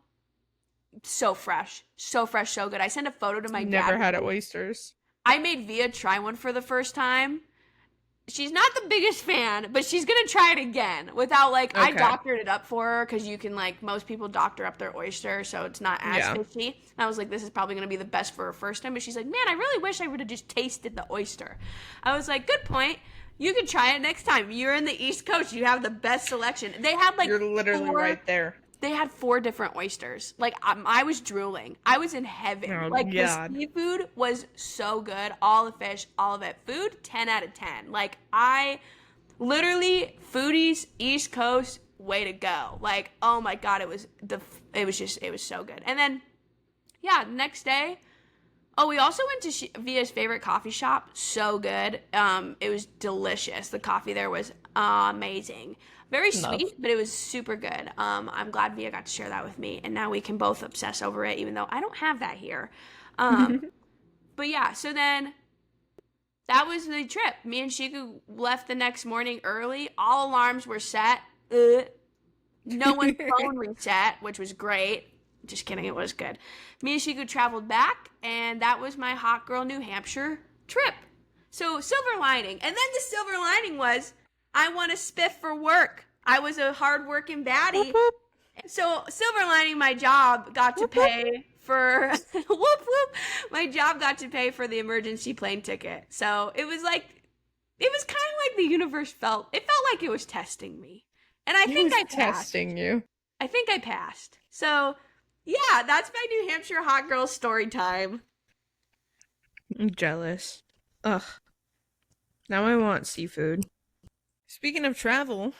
fresh, so good. I sent a photo to my dad. Never had oysters. I made Via try one for the first time. She's not the biggest fan, but she's gonna try it again without like, I doctored it up for her because you can, like, most people doctor up their oyster so it's not as fishy. And I was like, this is probably gonna be the best for her first time, but she's like, man, I really wish I would have just tasted the oyster. I was like, good point. You can try it next time. You're in the East Coast. You have the best selection. They had like You're literally right there. They had 4 different oysters. Like, I was drooling. I was in heaven. Oh, like, God. The seafood was so good. All the fish, all of it. Food, 10 out of 10. Like, I literally, foodies, East Coast, way to go. Like, oh my God, it was so good. And then, yeah, next day, we also went to Via's favorite coffee shop. So good. It was delicious. The coffee there was amazing. Very sweet, but it was super good. I'm glad Via got to share that with me, and now we can both obsess over it, even though I don't have that here. But yeah, so then that was the trip. Me and Shiku left the next morning early. All alarms were set. No one's phone reset, which was great. Just kidding, it was good. Me and Shiku traveled back, and that was my Hot Girl New Hampshire trip. So, silver lining. And then the silver lining was, I won a spiff for work. I was a hard-working baddie. So, silver lining, my job got to pay for... whoop, whoop. My job got to pay for the emergency plane ticket. So, it was like... It was kind of like the universe felt... It felt like it was testing me. And I think I passed. Testing you. I think I passed. So... yeah, that's my New Hampshire hot girl story time. I'm jealous. Ugh. Now I want seafood. Speaking of travel,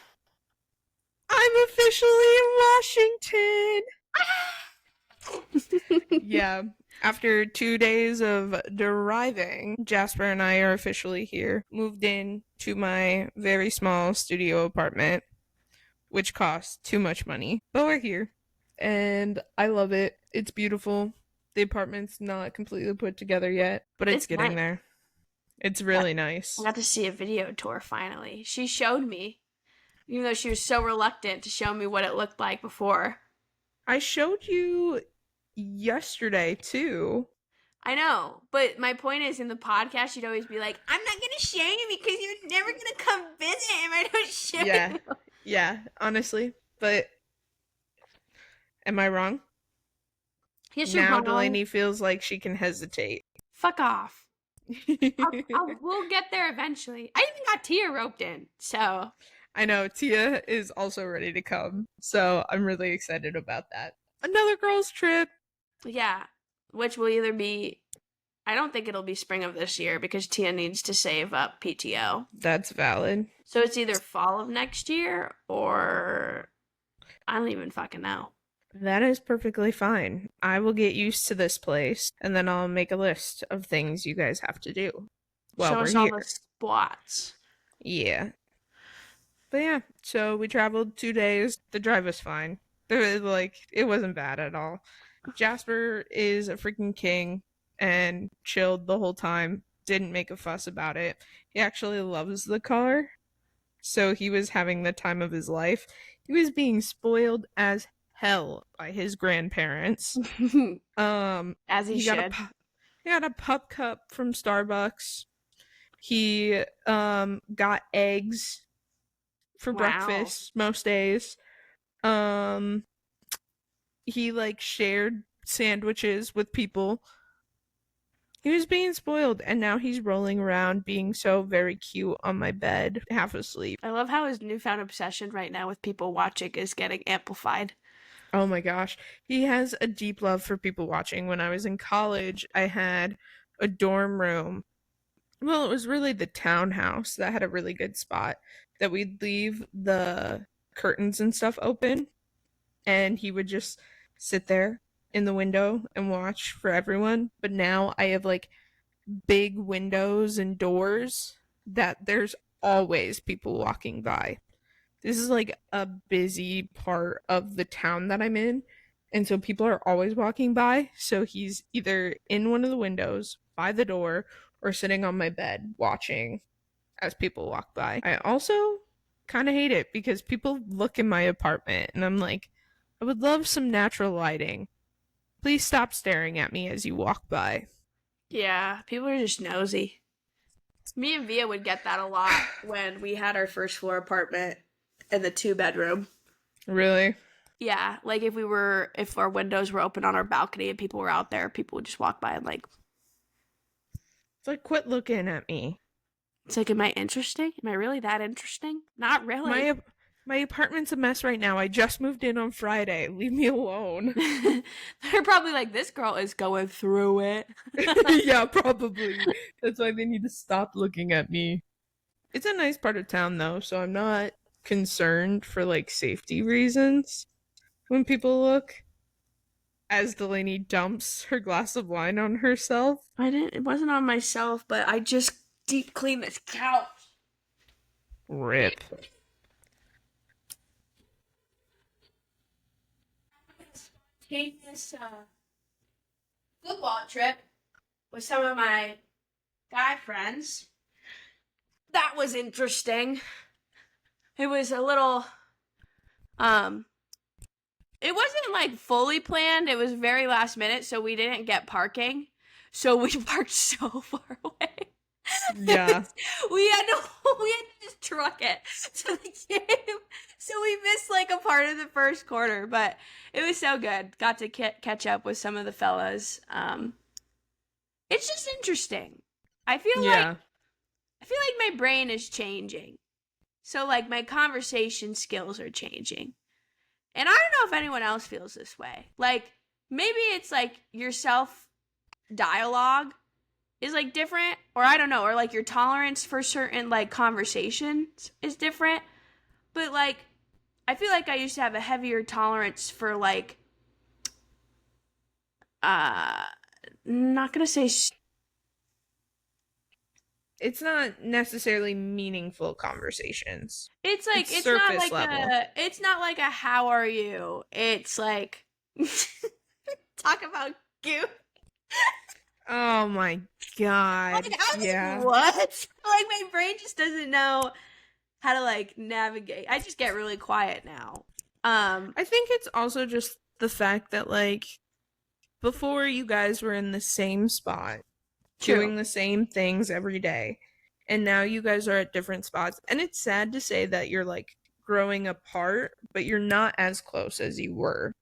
I'm officially in Washington! Yeah, after 2 days of driving, Jasper and I are officially here. Moved in to my very small studio apartment, which costs too much money, but we're here. And I love it. It's beautiful. The apartment's not completely put together yet, but it's getting nice. there. It's really nice. I got to see a video tour finally. She showed me, even though she was so reluctant to show me what it looked like before. I showed you yesterday, too. I know, but my point is, in the podcast, you'd always be like, I'm not going to show you because you're never going to come visit if I don't show you. Yeah, honestly. But... am I wrong? Yes, you're now wrong. Delaney feels like she can hesitate. Fuck off. We'll get there eventually. I even got Tia roped in, so. I know, Tia is also ready to come, so I'm really excited about that. Another girls' trip. Yeah, which will either be, I don't think it'll be spring of this year because Tia needs to save up PTO. That's valid. So it's either fall of next year or I don't even fucking know. That is perfectly fine. I will get used to this place, and then I'll make a list of things you guys have to do while Show we're us here. all the spots. Yeah. But yeah, so we traveled 2 days. The drive was fine. It wasn't bad at all. Jasper is a freaking king and chilled the whole time. Didn't make a fuss about it. He actually loves the car. So he was having the time of his life. He was being spoiled as hell by his grandparents. As he He got a should. he got a pup cup from Starbucks. He got eggs for Wow. breakfast most days. Um he like shared sandwiches with people. He was being spoiled, and now he's rolling around being so very cute on my bed, half asleep. I love how his newfound obsession right now with people watching is getting amplified. Oh my gosh. He has a deep love for people watching. When I was in college, I had a dorm room. Well, it was really the townhouse that had a really good spot that we'd leave the curtains and stuff open, and he would just sit there in the window and watch for everyone. But now I have like big windows and doors that there's always people walking by. This is like a busy part of the town that I'm in. And so people are always walking by. So he's either in one of the windows by the door or sitting on my bed watching as people walk by. I also kind of hate it because people look in my apartment and I'm like, I would love some natural lighting. Please stop staring at me as you walk by. Yeah, people are just nosy. Me and Via would get that a lot when we had our first floor apartment in the 2 bedroom. Really? Yeah, like if our windows were open on our balcony and people were out there, people would just walk by and like, It's like, quit looking at me. it's like, am I interesting? Am I really that interesting? Not really. My my apartment's a mess right now. I just moved in on Friday. Leave me alone. They're probably like, this girl is going through it. Yeah, probably. That's why they need to stop looking at me. It's a nice part of town though, so I'm not concerned for like safety reasons when people look. As Delaney dumps her glass of wine on herself. It wasn't on myself, but I just deep cleaned this couch. Rip. Take this football trip with some of my guy friends. That was interesting. It was a little it wasn't like fully planned. It was very last minute, so we didn't get parking. So we parked so far away. Yeah. We had to just truck it to the game. So we missed like a part of the first quarter, but it was so good. Got to catch up with some of the fellas. It's just interesting. I feel Yeah. like I feel like my brain is changing. So like my conversation skills are changing. And I don't know if anyone else feels this way. Like maybe it's like your self dialogue is like different, or I don't know, or like your tolerance for certain like conversations is different. But like I feel like I used to have a heavier tolerance for like not going to say It's not necessarily meaningful conversations. it's like It's surface level. it's not like a how are you? It's like talk about goop. Oh my god. Like, I was Yeah. like, what? Like my brain just doesn't know how to like navigate. I just get really quiet now. I think it's also just the fact that like before you guys were in the same spot, True. doing the same things every day, and now you guys are at different spots. And it's sad to say that you're like growing apart, but you're not as close as you were.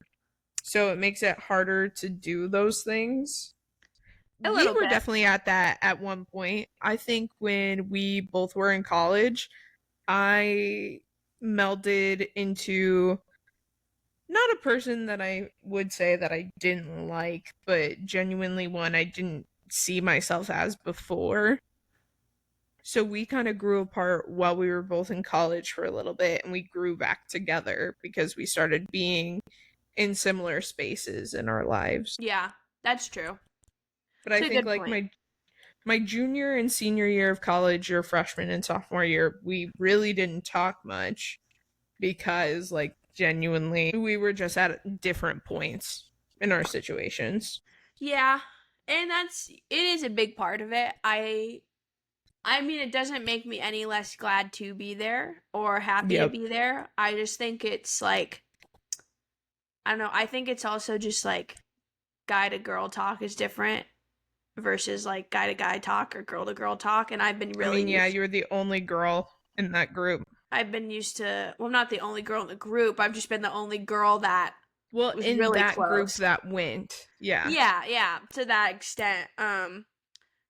So it makes it harder to do those things. A We little were bit. definitely at that at one point. I think when we both were in college, I melded into not a person that I would say that I didn't like, but genuinely one I didn't see myself as before. So we kind of grew apart while we were both in college for a little bit, and we grew back together because we started being in similar spaces in our lives. Yeah, that's true. But It's I a think good like point. my junior and senior year of college, your freshman and sophomore year, we really didn't talk much because like genuinely we were just at different points in our situations. Yeah. And it is a big part of it. I mean, it doesn't make me any less glad to be there or happy to Yep. be there. I just think it's like, I don't know. I think it's also just like guy to girl talk is different versus like guy to guy talk or girl to girl talk. And I've been I really mean, yeah, used, you were the only girl in that group. I've been used to, well, I'm not the only girl in the group. I've just been the only girl that Well, was in really that group close. that went. Yeah. Yeah, yeah, to that extent.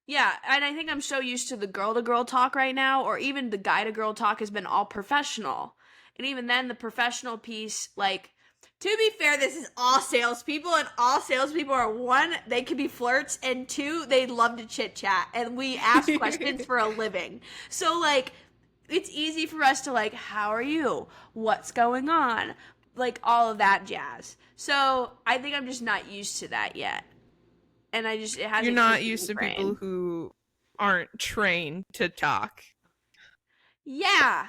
Yeah, and I think I'm so used to the girl to girl talk right now, or even the guy to girl talk has been all professional. And even then, the professional piece, like, to be fair, this is all salespeople, and all salespeople are one, they can be flirts, and two, they love to chit chat, and we ask questions for a living. So, like, it's easy for us to, like, how are you? What's going on? Like, all of that jazz. So, I think I'm just not used to that yet. And it You're hasn't not clicked in used my to people brain. who aren't trained to talk. Yeah.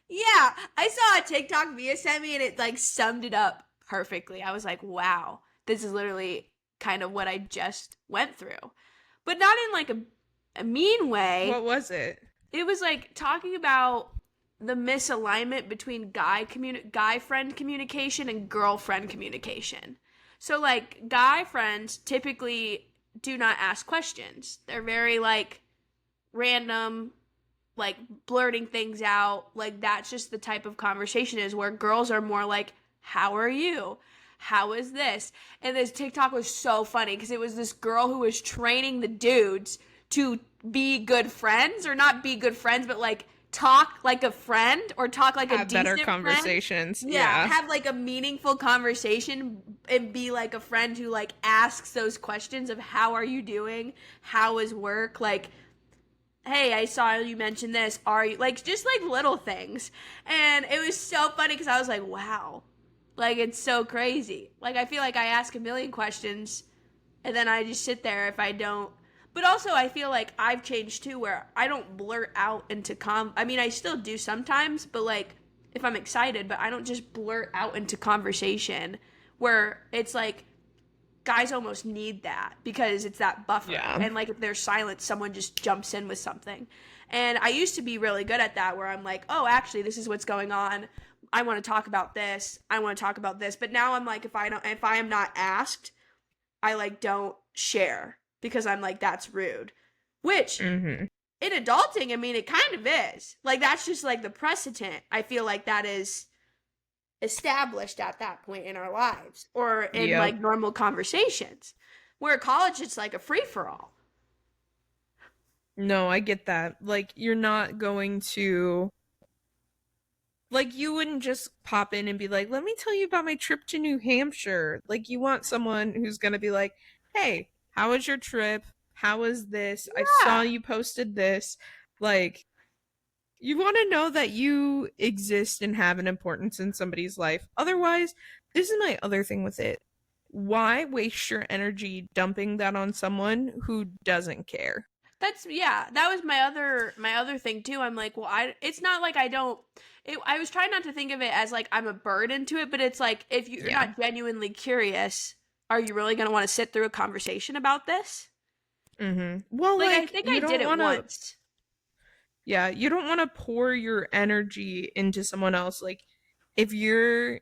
Yeah. I saw a TikTok Mia sent me and it like summed it up perfectly. I was like, wow, this is literally kind of what I just went through. But not in like a mean way. What was it? It was like talking about the misalignment between guy friend communication and girlfriend communication. So like guy friends typically do not ask questions. They're very like random, like blurting things out. Like that's just the type of conversation is where girls are more like, how are you? How is this? And this TikTok was so funny because it was this girl who was training the dudes to be good friends, or not be good friends, but like talk like a friend or talk like a Have better decent friend. conversations. Yeah, Yeah. have like a meaningful conversation and be like a friend who like asks those questions of how are you doing? How is work? Like, hey, I saw you mention this. Are you like just like little things? And it was so funny because I was like, wow, like it's so crazy. Like I feel like I ask a million questions and then I just sit there if I don't. But also, I feel like I've changed too, where I don't blurt out into I mean, I still do sometimes, but like if I'm excited, but I don't just blurt out into conversation where it's like guys almost need that because it's that buffer. Yeah. And like if there's silence, someone just jumps in with something. And I used to be really good at that where I'm like, oh, actually, this is what's going on. I want to talk about this. I want to talk about this. But now I'm like, if I am not asked, I like don't share because I'm like, that's rude. Which Mm-hmm. in adulting, I mean, it kind of is. Like that's just like the precedent. I feel like that is established at that point in our lives or in Yep. like normal conversations. Where at college, it's like a free for all. No, I get that. Like, you're not going to. Like, you wouldn't just pop in and be like, let me tell you about my trip to New Hampshire. Like, you want someone who's going to be like, hey, how was your trip? How was this? I saw Yeah. you posted this. Like, you want to know that you exist and have an importance in somebody's life. Otherwise, this is my other thing with it. Why waste your energy dumping that on someone who doesn't care? That was my other thing too. I'm like, well, it's not like I don't I was trying not to think of it as like I'm a burden to it, but it's like if you're Yeah. not genuinely curious, are you really going to want to sit through a conversation about this? Mm-hmm. Well, Like I like, think I you did don't it want to. once. Yeah, you don't want to pour your energy into someone else. Like, if you're,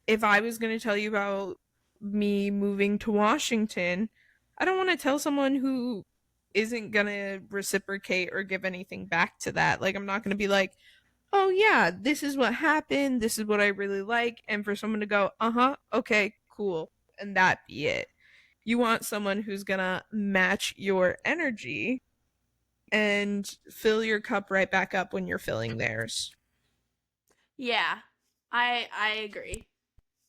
if I was going to tell you about me moving to Washington, I don't want to tell someone who isn't going to reciprocate or give anything back to that. Like, I'm not going to be like, oh, yeah, this is what happened. This is what I really like. And for someone to go, uh huh, okay, cool. And that be it. You want someone who's going to match your energy and fill your cup right back up when you're filling theirs. Yeah. I agree.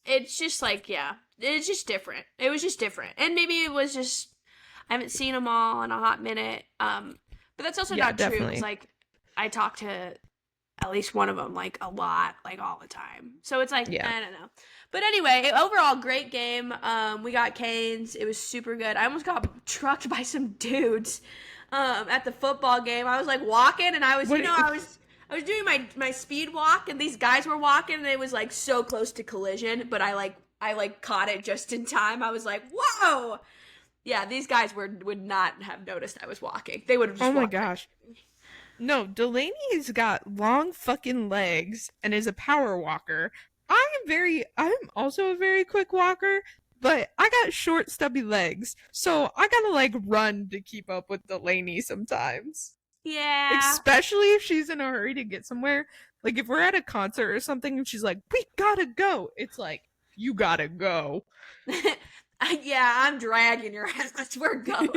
It's just like, yeah, it's just different. It was just different. And maybe it was just I haven't seen them all in a hot minute. But that's also Yeah, not true because definitely. like I talk to at least one of them like a lot, like all the time. So it's like Yeah. I don't know. But anyway, overall great game. We got Canes. It was super good. I almost got trucked by some dudes at the football game. I was like walking and I was What? I I was doing my speed walk, and these guys were walking, and it was like so close to collision, but I caught it just in time. I was like, whoa. Yeah, these guys would not have noticed I was walking. They would have just Oh my walked. gosh. No, Delaney's got long fucking legs and is a power walker. I'm also a very quick walker, but I got short, stubby legs, so I gotta like run to keep up with Delaney sometimes. Yeah. Especially if she's in a hurry to get somewhere. Like if we're at a concert or something and she's like, "We gotta go," it's like, you gotta go. Yeah, I'm dragging your ass. We're going.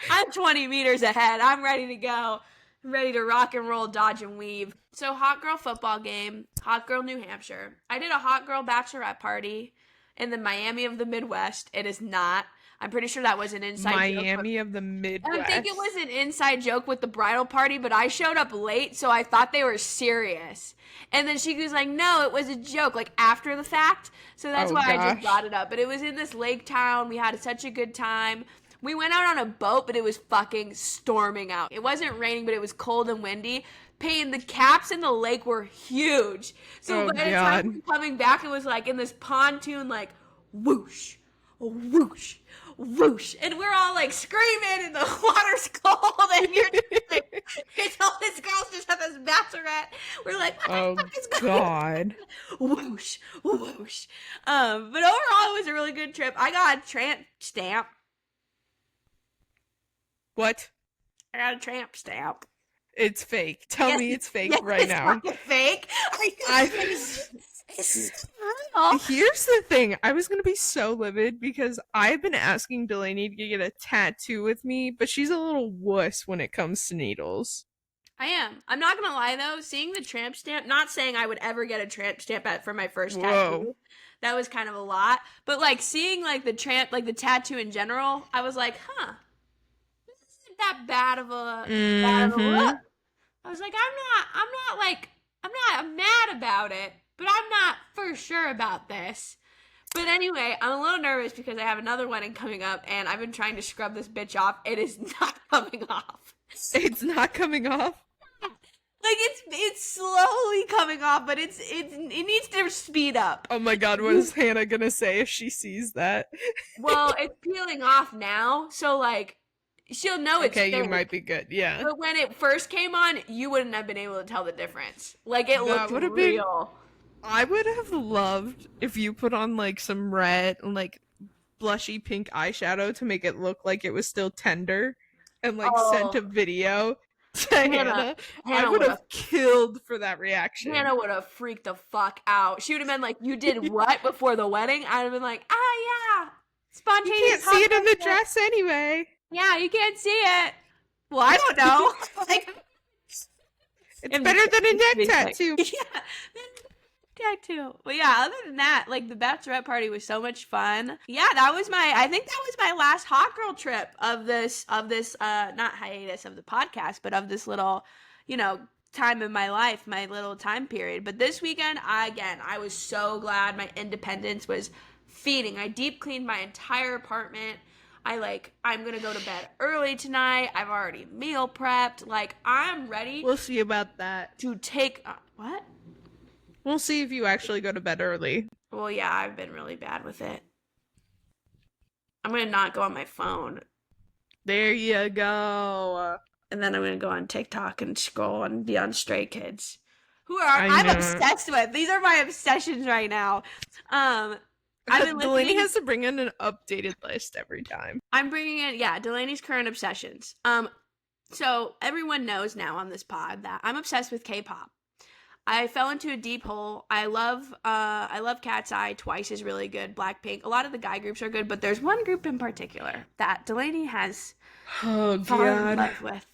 I'm 20 meters ahead. I'm ready to go. I'm ready to rock and roll, dodge and weave. So, hot girl football game, hot girl New Hampshire. I did a hot girl bachelorette party in the Miami of the Midwest. It is not. I'm pretty sure that was an inside joke. Miami of the Midwest. I think it was an inside joke with the bridal party, but I showed up late, so I thought they were serious. And then she was like, no, it was a joke, like after the fact. So that's why I just brought it up. But it was in this lake town. We had such a good time. We went out on a boat, but it was fucking storming out. It wasn't raining, but it was cold and windy. Payton, the caps in the lake were huge. So by the time we were coming back, it was like in this pontoon, like whoosh, whoosh, whoosh, and we're all like screaming, and the water's cold, and you're just like, it's all these girls just have this bachelorette. We're like, what the fuck is going on? Whoosh, whoosh. But overall, it was a really good trip. I got a tramp stamp. What? I got a tramp stamp. It's fake. Tell me it's fake right now. It's fake. Here's the thing. I was gonna be so livid because I've been asking Delaney to get a tattoo with me, but she's a little wuss when it comes to needles. I am. I'm not gonna lie though, seeing the tramp stamp, not saying I would ever get a tramp stamp for my first tattoo. That was kind of a lot. But like seeing like the tattoo in general, I was like, huh. This isn't that bad of a look. I was like, I'm not mad about it, but I'm not for sure about this. But anyway, I'm a little nervous because I have another wedding coming up, and I've been trying to scrub this bitch off. It is not coming off. It's not coming off? Like it's slowly coming off, but it needs to speed up. Oh my god, what is Hannah gonna say if she sees that? Well, it's peeling off now, so like she'll know it's okay. fake. You might be good, yeah. But when it first came on, you wouldn't have been able to tell the difference. Like it looked real. I would have loved if you put on like some red and like blushy pink eyeshadow to make it look like it was still tender, and like sent a video to Hannah. I would have killed for that reaction. Hannah would have freaked the fuck out. She would have been like, "You did what before the wedding?" I'd have been like, "Ah, yeah, spontaneous." You can't see it in the dress anyway. Yeah, you can't see it. Well, I don't know. Like, it's better than a neck tattoo. Yeah, tattoo. But yeah, other than that, like the bachelorette party was so much fun. Yeah, I think that was my last hot girl trip of this not hiatus of the podcast, but of this little, time in my life, my little time period. But this weekend, I was so glad my independence was feeding. I deep cleaned my entire apartment. I'm gonna go to bed early tonight. I've already meal prepped. Like, I'm ready. We'll see about that. To take what? We'll see if you actually go to bed early. Well, yeah, I've been really bad with it. I'm gonna not go on my phone. There you go. And then I'm gonna go on TikTok and scroll and be on Stray Kids, who I'm obsessed with. These are my obsessions right now. Delaney has to bring in an updated list every time. I'm bringing in, Delaney's current obsessions. So everyone knows now on this pod that I'm obsessed with K-pop. I fell into a deep hole. I love Cat's Eye. Twice is really good. Blackpink. A lot of the guy groups are good, but there's one group in particular that Delaney has fallen in love with,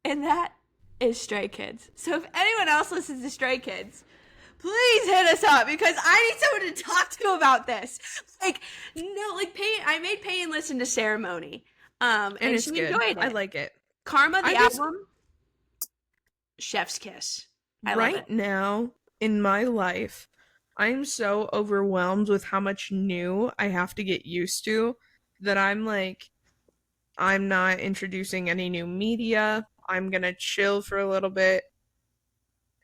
and that is Stray Kids. So if anyone else listens to Stray Kids, please hit us up because I need someone to talk to about this. I made Payton listen to Ceremony. And it's she good. enjoyed it. I like it. Karma, the album, chef's kiss. Right now in my life, I'm so overwhelmed with how much new I have to get used to that I'm not introducing any new media. I'm gonna chill for a little bit.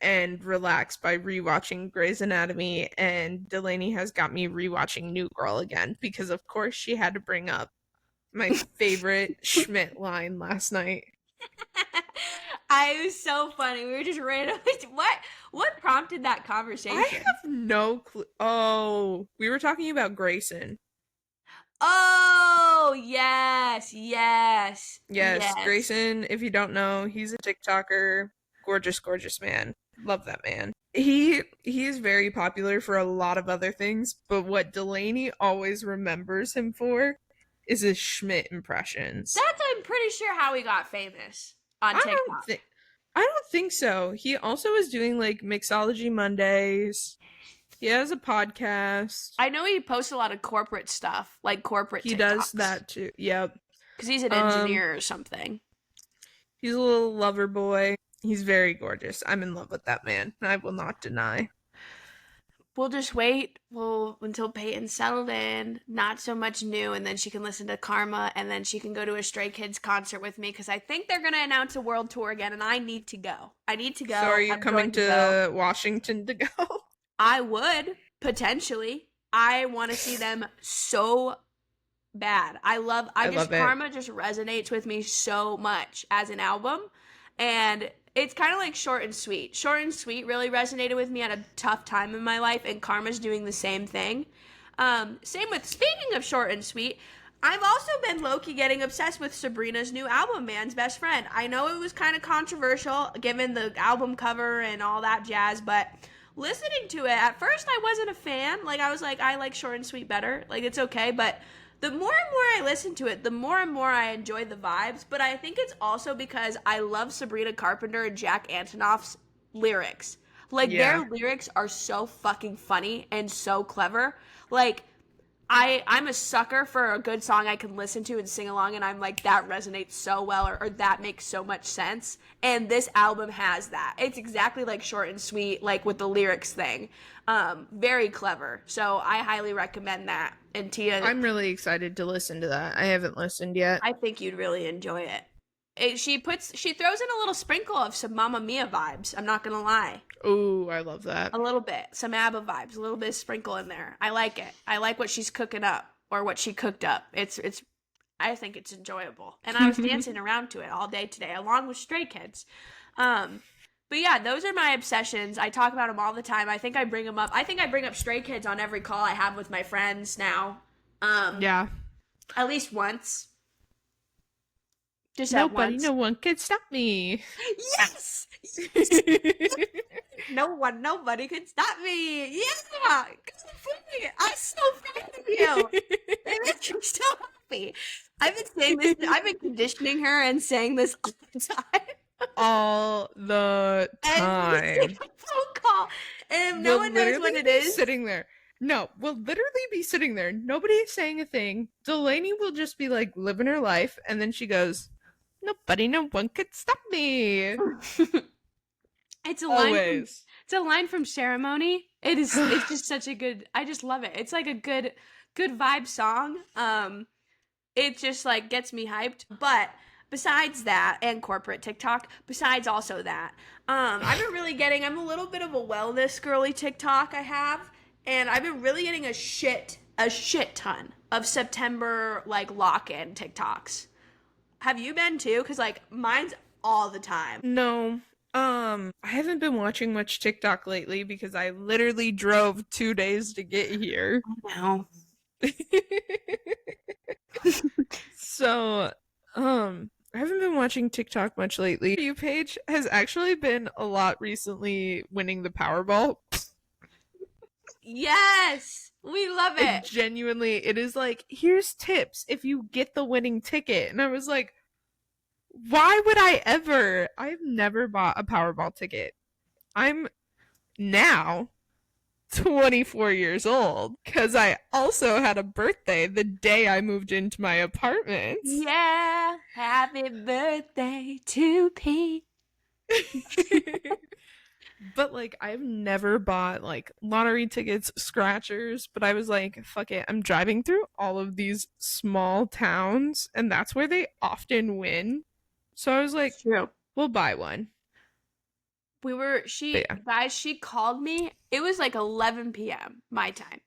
and relax by rewatching Grey's Anatomy, and Delaney has got me rewatching New Girl again because of course she had to bring up my favorite Schmidt line last night. It was so funny. We were just randomly. What prompted that I conversation? have no clue. Oh, we were talking about Grayson. Oh, yes, yes, Yes, yes. Grayson, if you don't know, he's a TikToker. Gorgeous, gorgeous man. Love that man. He is very popular for a lot of other things, but what Delaney always remembers him for is his Schmidt impressions. That's, I'm pretty sure, how he got famous on I don't TikTok. think I don't think so. He also is doing like Mixology Mondays. He has a podcast. I know he posts a lot of corporate stuff, like corporate He does TikToks, that too. Yep. because he's an Um engineer or something. he's a little lover boy. He's very gorgeous. I'm in love with that man. I will not deny. We'll just wait. Until Payton's settled in, not so much new, and then she can listen to Karma, and then she can go to a Stray Kids concert with me because I think they're gonna announce a world tour again, and I need to go. I need to go. So are you I'm coming going to go. to Washington to go? I would potentially. I want to see them so bad. I love love it. Karma just resonates with me so much as an album. And it's kind of like Short and Sweet. Short and Sweet really resonated with me at a tough time in my life, and Karma's doing the same thing. Same with, speaking of Short and Sweet, I've also been low-key getting obsessed with Sabrina's new album, Man's Best Friend. I know it was kind of controversial given the album cover and all that jazz, but listening to it, at first I wasn't a fan. Like, I was like, I like Short and Sweet better. Like, it's okay, but the more and more I listen to it, the more and more I enjoy the vibes. But I think it's also because I love Sabrina Carpenter and Jack Antonoff's lyrics. Like, Yeah. their lyrics are so fucking funny and so clever. Like, I'm a sucker for a good song I can listen to and sing along, and I'm like, that resonates so well, or that makes so much sense. And this album has that. It's exactly like Short and Sweet, like with the lyrics thing. Very clever. So I highly recommend that. And Tia, I'm really excited to listen to that. I haven't listened yet. I think you'd really enjoy it. She throws in a little sprinkle of some Mamma Mia vibes. I'm not gonna lie. Ooh, I love that. A little bit. Some ABBA vibes. A little bit of sprinkle in there. I like it. I like what she's cooking up, or what she cooked up. I think it's enjoyable. And I was dancing around to it all day today, along with Stray Kids. But yeah, those are my obsessions. I talk about them all the time. I think I bring them up. I think I bring up Stray Kids on every call I have with my friends now. Yeah. At least once. Just Nobody, no one can stop me. Yes! Nobody can stop me. Yeah! Go for me. I'm so proud of you. It makes me so happy. I've been saying this. I've been conditioning her and saying this all the time. All the time. And phone call. And if no one knows what it is. Sitting there. No, we'll literally be sitting there. Nobody's saying a thing. Delaney will just be like living her life, and then she goes, "Nobody, no one could stop me." It's a Always. it's a line from Ceremony. It's just such a good, I just love it. It's like a good vibe song. It just like gets me hyped. But besides that, and corporate TikTok, besides also that, I've been really getting, I'm a little bit of a wellness girly TikTok I have, and I've been really getting a shit ton of September like lock-in TikToks. Have you been too? Because like mine's all the time. No. I haven't been watching much TikTok lately because I literally drove 2 days to get here. No. So, I haven't been watching TikTok much lately. You page has actually been a lot recently winning the Powerball. Yes, we love it. Genuinely, it is like, here's tips if you get the winning ticket. And I was like, why would I ever? I've never bought a Powerball ticket. I'm now 24 years old because I also had a birthday the day I moved into my apartment. Yeah, happy birthday to Pete. But like, I've never bought like lottery tickets, scratchers, but I was like, fuck it, I'm driving through all of these small towns and that's where they often win. So I was like, True. we'll buy one. Yeah. Guys, she called me. It was like 11 p.m. my time.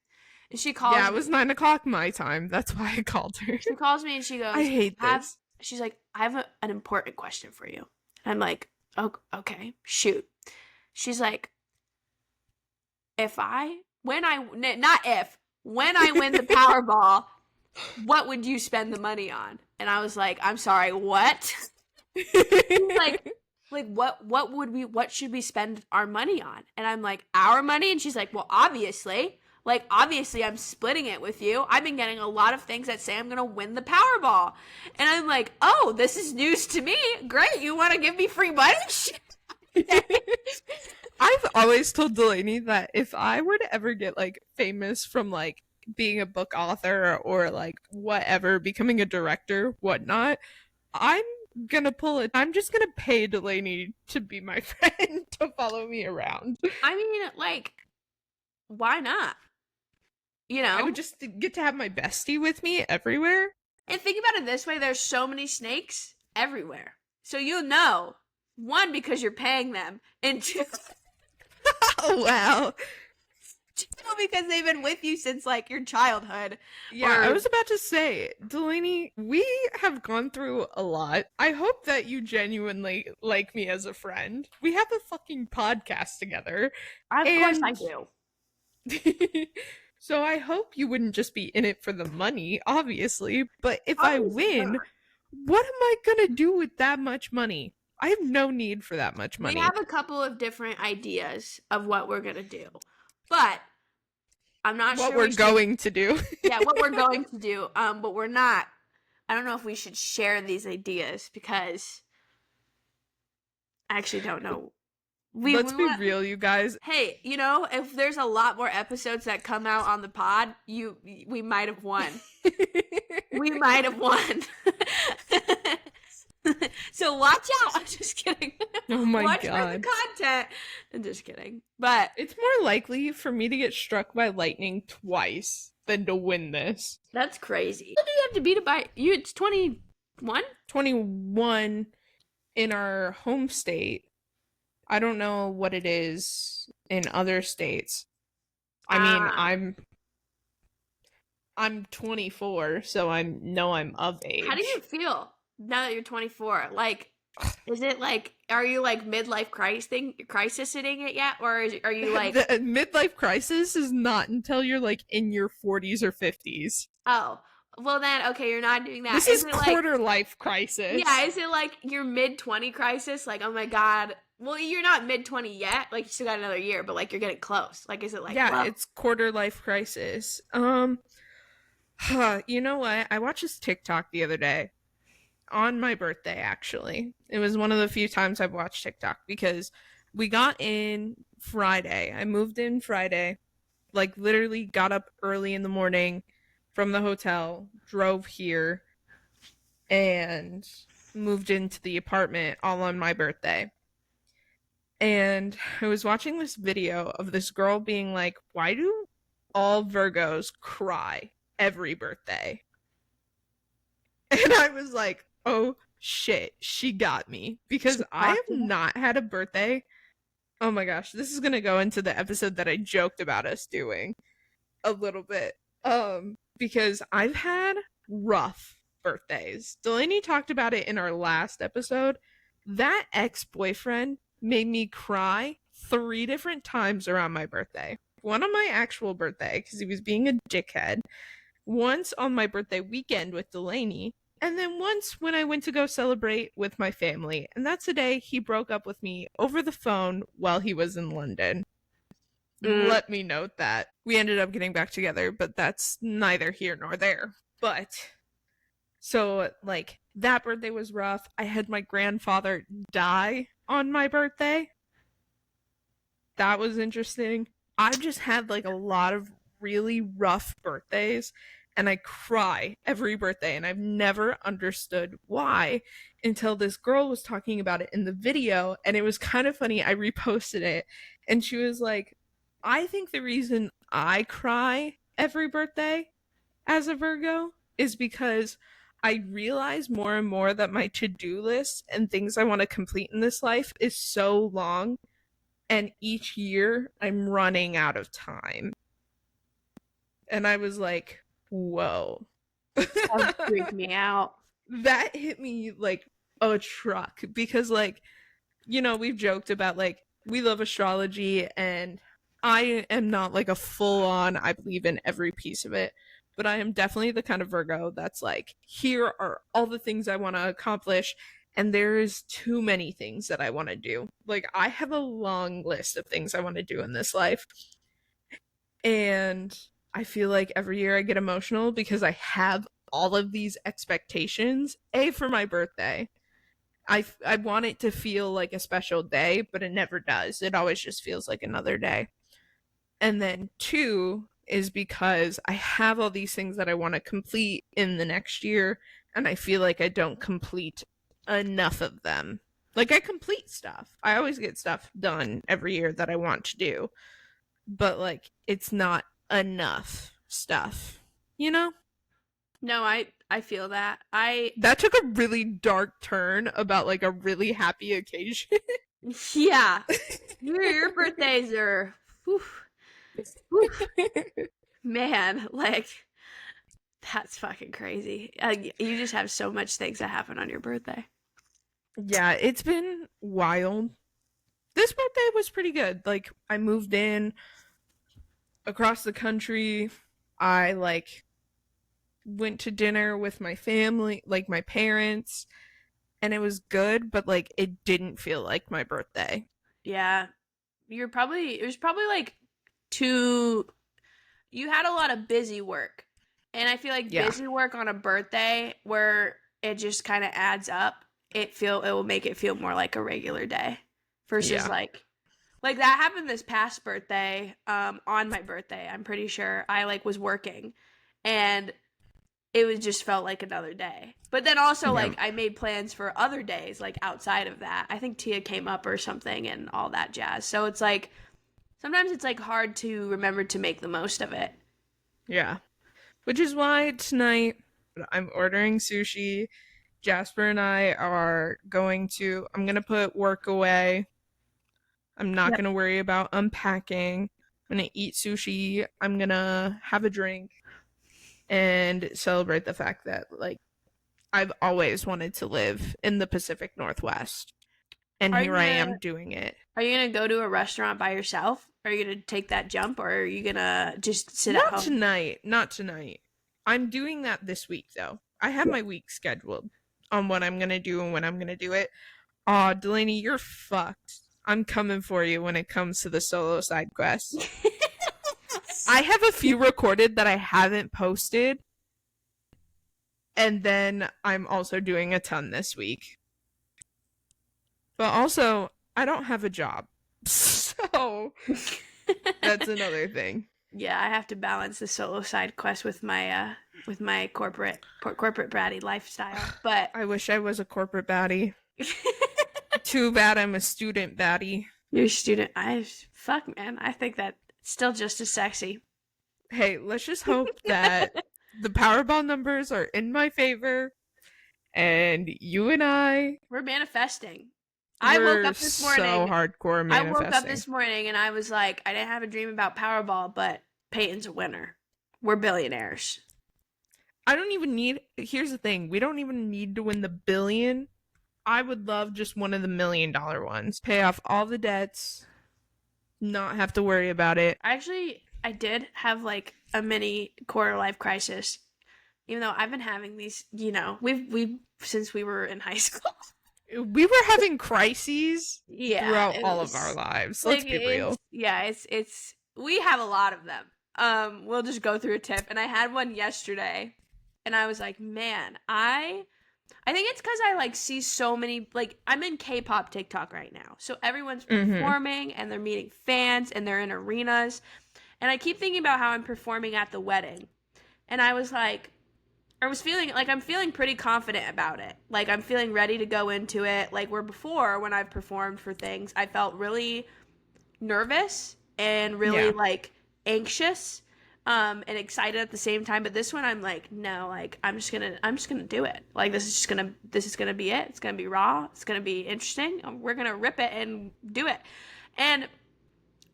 And she calls Yeah, it me. was 9 o'clock my time. That's why I called her. She calls me and she I goes, hate this. she's like, I have an important question for you. And I'm like, oh, okay, shoot. She's like, when I win the Powerball, what would you spend the money on? And I was like, I'm sorry, what? like what should we spend our money on? And I'm like, our money? And she's like, well, obviously I'm splitting it with you. I've been getting a lot of things that say I'm gonna win the Powerball. And I'm like, oh, this is news to me. Great, you want to give me free money? I've always told Delaney that if I were to ever get like famous from like being a book author or like whatever, becoming a director, whatnot, I'm just gonna pay Delaney to be my friend, to follow me around. I mean, like, why not? You know? I would just get to have my bestie with me everywhere. And think about it this way, there's so many snakes everywhere. So you'll know, one, because you're paying them, and two, Oh, wow. because they've been with you since like your childhood. Yeah, I was about to say, Delaney, we have gone through a lot. I hope that you genuinely like me as a friend. We have a fucking podcast together. Of course I do. So I hope you wouldn't just be in it for the money, obviously. But if I win, what am I gonna do with that much money? I have no need for that much money. We have a couple of different ideas of what we're gonna do. But I'm not sure what we're going to do. Yeah, what we're going to do. But we're not. I don't know if we should share these ideas because I actually don't know. Let's be real, you guys. Hey, you know, if there's a lot more episodes that come out on the pod, we might have won. We might have won. So watch out. I'm just kidding. Oh my watch god. Watch for the content. I'm just kidding. But it's more likely for me to get struck by lightning twice than to win this. That's crazy. What do you have to beat it by? It's 21? 21 in our home state. I don't know what it is in other states. I mean, I'm 24, so I know I'm of age. How do you feel now that you're 24? Like, is it like, are you like midlife crisis-ing it yet? Or are you like... The midlife crisis is not until you're like in your 40s or 50s. Oh, well then, okay, you're not doing that. This is quarter life crisis. Yeah, is it like your mid-20 crisis? Like, oh my god... Well, you're not mid-20 yet. Like, you still got another year, but, like, you're getting close. Like, is it like... Yeah, it's quarter life crisis. You know what? I watched this TikTok the other day. On my birthday, actually. It was one of the few times I've watched TikTok because we got in Friday. I moved in Friday. Like, literally got up early in the morning from the hotel, drove here, and moved into the apartment all on my birthday. And I was watching this video of this girl being like, why do all Virgos cry every birthday? And I was like, oh shit, she got me. Because I have not had a birthday. Oh my gosh, this is going to go into the episode that I joked about us doing a little bit. Because I've had rough birthdays. Delaney talked about it in our last episode. That ex-boyfriend made me cry 3 different times around my birthday. One on my actual birthday, because he was being a dickhead. Once on my birthday weekend with Delaney. And then once when I went to go celebrate with my family. And that's the day he broke up with me over the phone while he was in London. Let me note that. We ended up getting back together, but that's neither here nor there. But, so, like, that birthday was rough. I had my grandfather die on my birthday. That was interesting. I just had like a lot of really rough birthdays and I cry every birthday and I've never understood why until this girl was talking about it in the video and it was kind of funny. I reposted it and she was like, I think the reason I cry every birthday as a Virgo is because I realize more and more that my to-do list and things I want to complete in this life is so long And each year I'm running out of time. And I was like, whoa. That would freak me out. That hit me like a truck because, like, we've joked about, like, we love astrology, and I am not like a full on, I believe in every piece of it, but I am definitely the kind of Virgo that's like, here are all the things I want to accomplish, and there is too many things that I want to do. Like, I have a long list of things I want to do in this life. And I feel like every year I get emotional because I have all of these expectations, for my birthday. I want it to feel like a special day, but it never does. It always just feels like another day. And then 2 is because I have all these things that I want to complete in the next year, and I feel like I don't complete enough of them. Like, I complete stuff. I always get stuff done every year that I want to do, but like, it's not enough stuff, you know? No, I feel that. That took a really dark turn about like a really happy occasion. Yeah. Your birthdays are whew, whew. Man, like that's fucking crazy. You just have so much things that happen on your birthday. Yeah, it's been wild. This birthday was pretty good. Like, I moved in across the country. I like went to dinner with my family, like my parents, and it was good, but like, it didn't feel like my birthday. Yeah. It was probably like too you had a lot of busy work. And I feel like Yeah. busy work on a birthday where it just kind of adds up, it will make it feel more like a regular day versus Yeah. like that happened this past birthday, on my birthday. I'm pretty sure I like was working and it was just felt like another day. But then also, Yeah. like, I made plans for other days, like, outside of that. I think Tia came up or something and all that jazz. So it's like, sometimes it's, like, hard to remember to make the most of it. Yeah. Which is why tonight I'm ordering sushi. Jasper and I are I'm going to put work away. I'm not Yep. going to worry about unpacking. I'm going to eat sushi. I'm going to have a drink and celebrate the fact that, like, I've always wanted to live in the Pacific Northwest. And Are here you I gonna am doing it. Are you gonna go to a restaurant by yourself? Are you gonna take that jump, or are you gonna just sit at Not home? tonight. Not tonight. I'm doing that this week, though. I have my week scheduled on what I'm going to do and when I'm going to do it. Aw, Delaney, you're fucked. I'm coming for you when it comes to the solo side quests. I have a few recorded that I haven't posted. And then I'm also doing a ton this week. But also, I don't have a job. So that's another thing. Yeah, I have to balance the solo side quest with my corporate bratty lifestyle. But I wish I was a corporate baddie. Too bad I'm a student baddie. you're a student. Fuck, man. I think that it's still just as sexy. Hey, let's just hope that the Powerball numbers are in my favor, and you and We're manifesting. we're I woke up this morning. so hardcore manifesting. I woke up this morning and I was like, I didn't have a dream about Powerball, but Payton's a winner. We're billionaires. I don't even need. Here's the thing: we don't even need to win the billion. I would love just one of the $1 million ones. Pay off all the debts, not have to worry about it. I did have like a mini quarter life crisis. Even though I've been having these, we've since we were in high school. We were having crises Yeah, throughout all of our lives. Let's be real. It's we have a lot of them. We'll just go through a tip, and I had one yesterday, and I was like, man, I think it's because I like see so many, like, I'm in K-pop TikTok right now, so everyone's performing and they're meeting fans and they're in arenas, and I keep thinking about how I'm performing at the wedding, and I was like, I'm feeling pretty confident about it. Like, I'm feeling ready to go into it. Like, where before, when I've performed for things, I felt really nervous and really, like, anxious, and excited at the same time. But this one, I'm like, no, like, I'm just gonna do it. Like, this is gonna be it. It's gonna be raw. It's gonna be interesting. We're gonna rip it and do it. And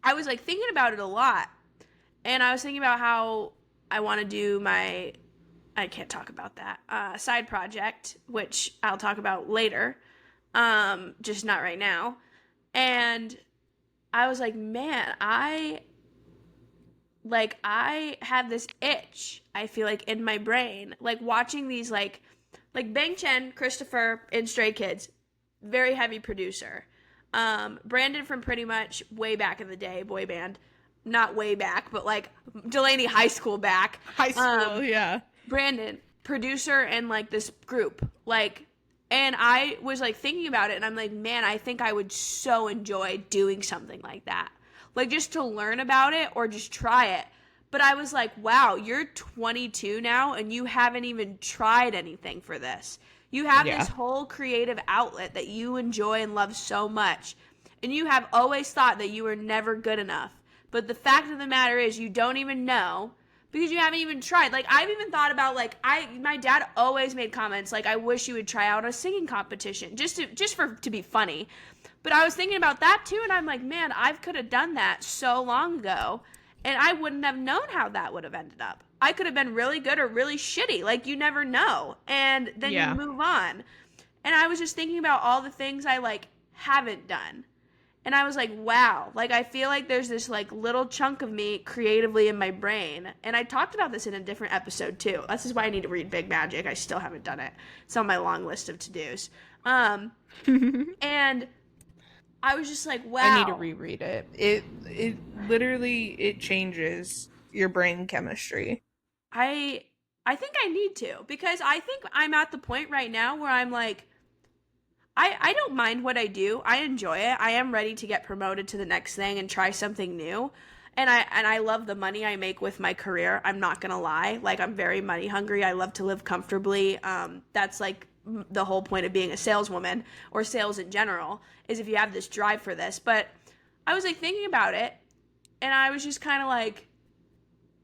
I was like thinking about it a lot. And I was thinking about how I want to do my, I can't talk about that, side project, which I'll talk about later, just not right now. And I was like, man, I have this itch, I feel like, in my brain, like watching these, like Bang Chen, Christopher in Stray Kids, very heavy producer. Brandon from Pretty Much way back in the day, boy band, not way back, but like Delaney High School back. High school, yeah. Brandon, producer and like this group, like, and I was like thinking about it, and I'm like, man, I think I would so enjoy doing something like that, like just to learn about it or just try it. But I was like, wow, you're 22 now and you haven't even tried anything for this. You have Yeah. this whole creative outlet that you enjoy and love so much. And you have always thought that you were never good enough. But the fact of the matter is you don't even know because you haven't even tried. Like I've even thought about like my dad always made comments like I wish you would try out a singing competition just to be funny. But I was thinking about that too and I'm like, man, I could have done that so long ago and I wouldn't have known how that would have ended up. I could have been really good or really shitty. Like you never know. And then you move on. And I was just thinking about all the things I like haven't done. And I was like, wow, like I feel like there's this like little chunk of me creatively in my brain. And I talked about this in a different episode too. This is why I need to read Big Magic. I still haven't done it. It's on my long list of to-dos. And I was just like, wow. I need to reread it. It literally it changes your brain chemistry. I think I need to because I think I'm at the point right now where I'm like I don't mind what I do. I enjoy it. I am ready to get promoted to the next thing and try something new. And I love the money I make with my career. I'm not going to lie. Like I'm very money hungry. I love to live comfortably. That's like the whole point of being a saleswoman or sales in general is if you have this drive for this. But I was like thinking about it and I was just kind of like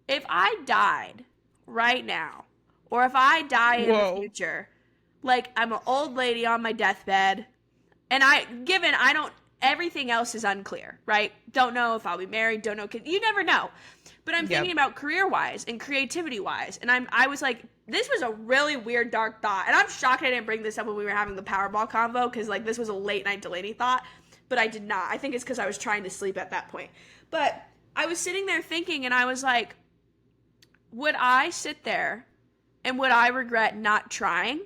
if I died right now or if I die in the future, like I'm an old lady on my deathbed and I don't everything else is unclear, right? Don't know if I'll be married, don't know you never know. But I'm thinking about career wise and creativity wise and I was like this was a really weird dark thought and I'm shocked I didn't bring this up when we were having the Powerball convo because like this was a late night Delaney thought, but I did not. I think it's because I was trying to sleep at that point. But I was sitting there thinking and I was like would I sit there and would I regret not trying?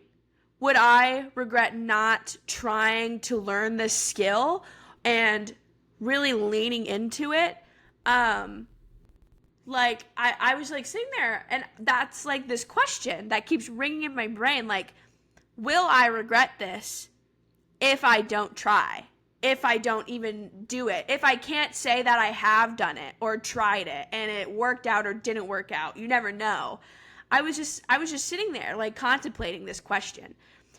Would I regret not trying to learn this skill and really leaning into it? Like, I was like sitting there and that's like this question that keeps ringing in my brain. Like, will I regret this if I don't try? If I don't even do it? If I can't say that I have done it or tried it and it worked out or didn't work out, you never know. I was just sitting there like contemplating this question.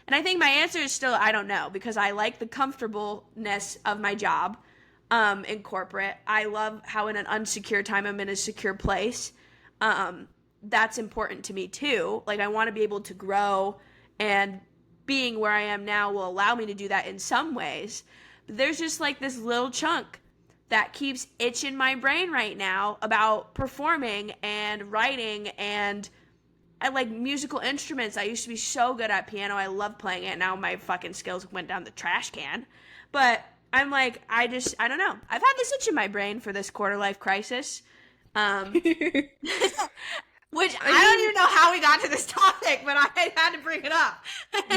And I think my answer is still I don't know because I like the comfortableness of my job in corporate. I love how in an unsecure time I'm in a secure place. That's important to me too. Like I want to be able to grow and being where I am now will allow me to do that in some ways. But there's just like this little chunk that keeps itching my brain right now about performing and writing and I like musical instruments. I used to be so good at piano. I love playing it. Now my fucking skills went down the trash can. But I'm like, I don't know. I've had this itch in my brain for this quarter life crisis. Which I don't even know how we got to this topic, but I had to bring it up.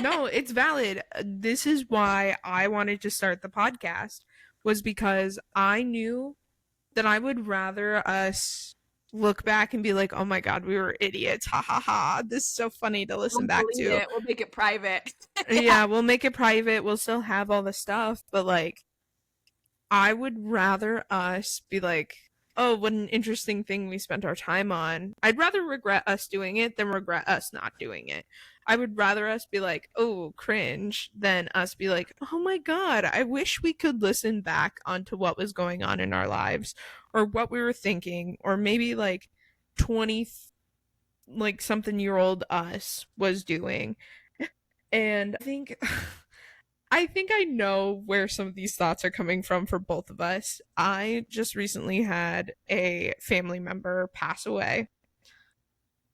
No, it's valid. This is why I wanted to start the podcast was because I knew that I would rather us look back and be like, oh my God, we were idiots. Ha ha ha. This is so funny to listen back to. We'll make it private. Yeah, we'll make it private. We'll still have all the stuff, but like, I would rather us be like, oh, what an interesting thing we spent our time on. I'd rather regret us doing it than regret us not doing it. I would rather us be like, oh, cringe, than us be like, oh my God, I wish we could listen back onto what was going on in our lives or what we were thinking, or maybe like 20, like something year old us was doing. And I think I think I know where some of these thoughts are coming from for both of us. I just recently had a family member pass away.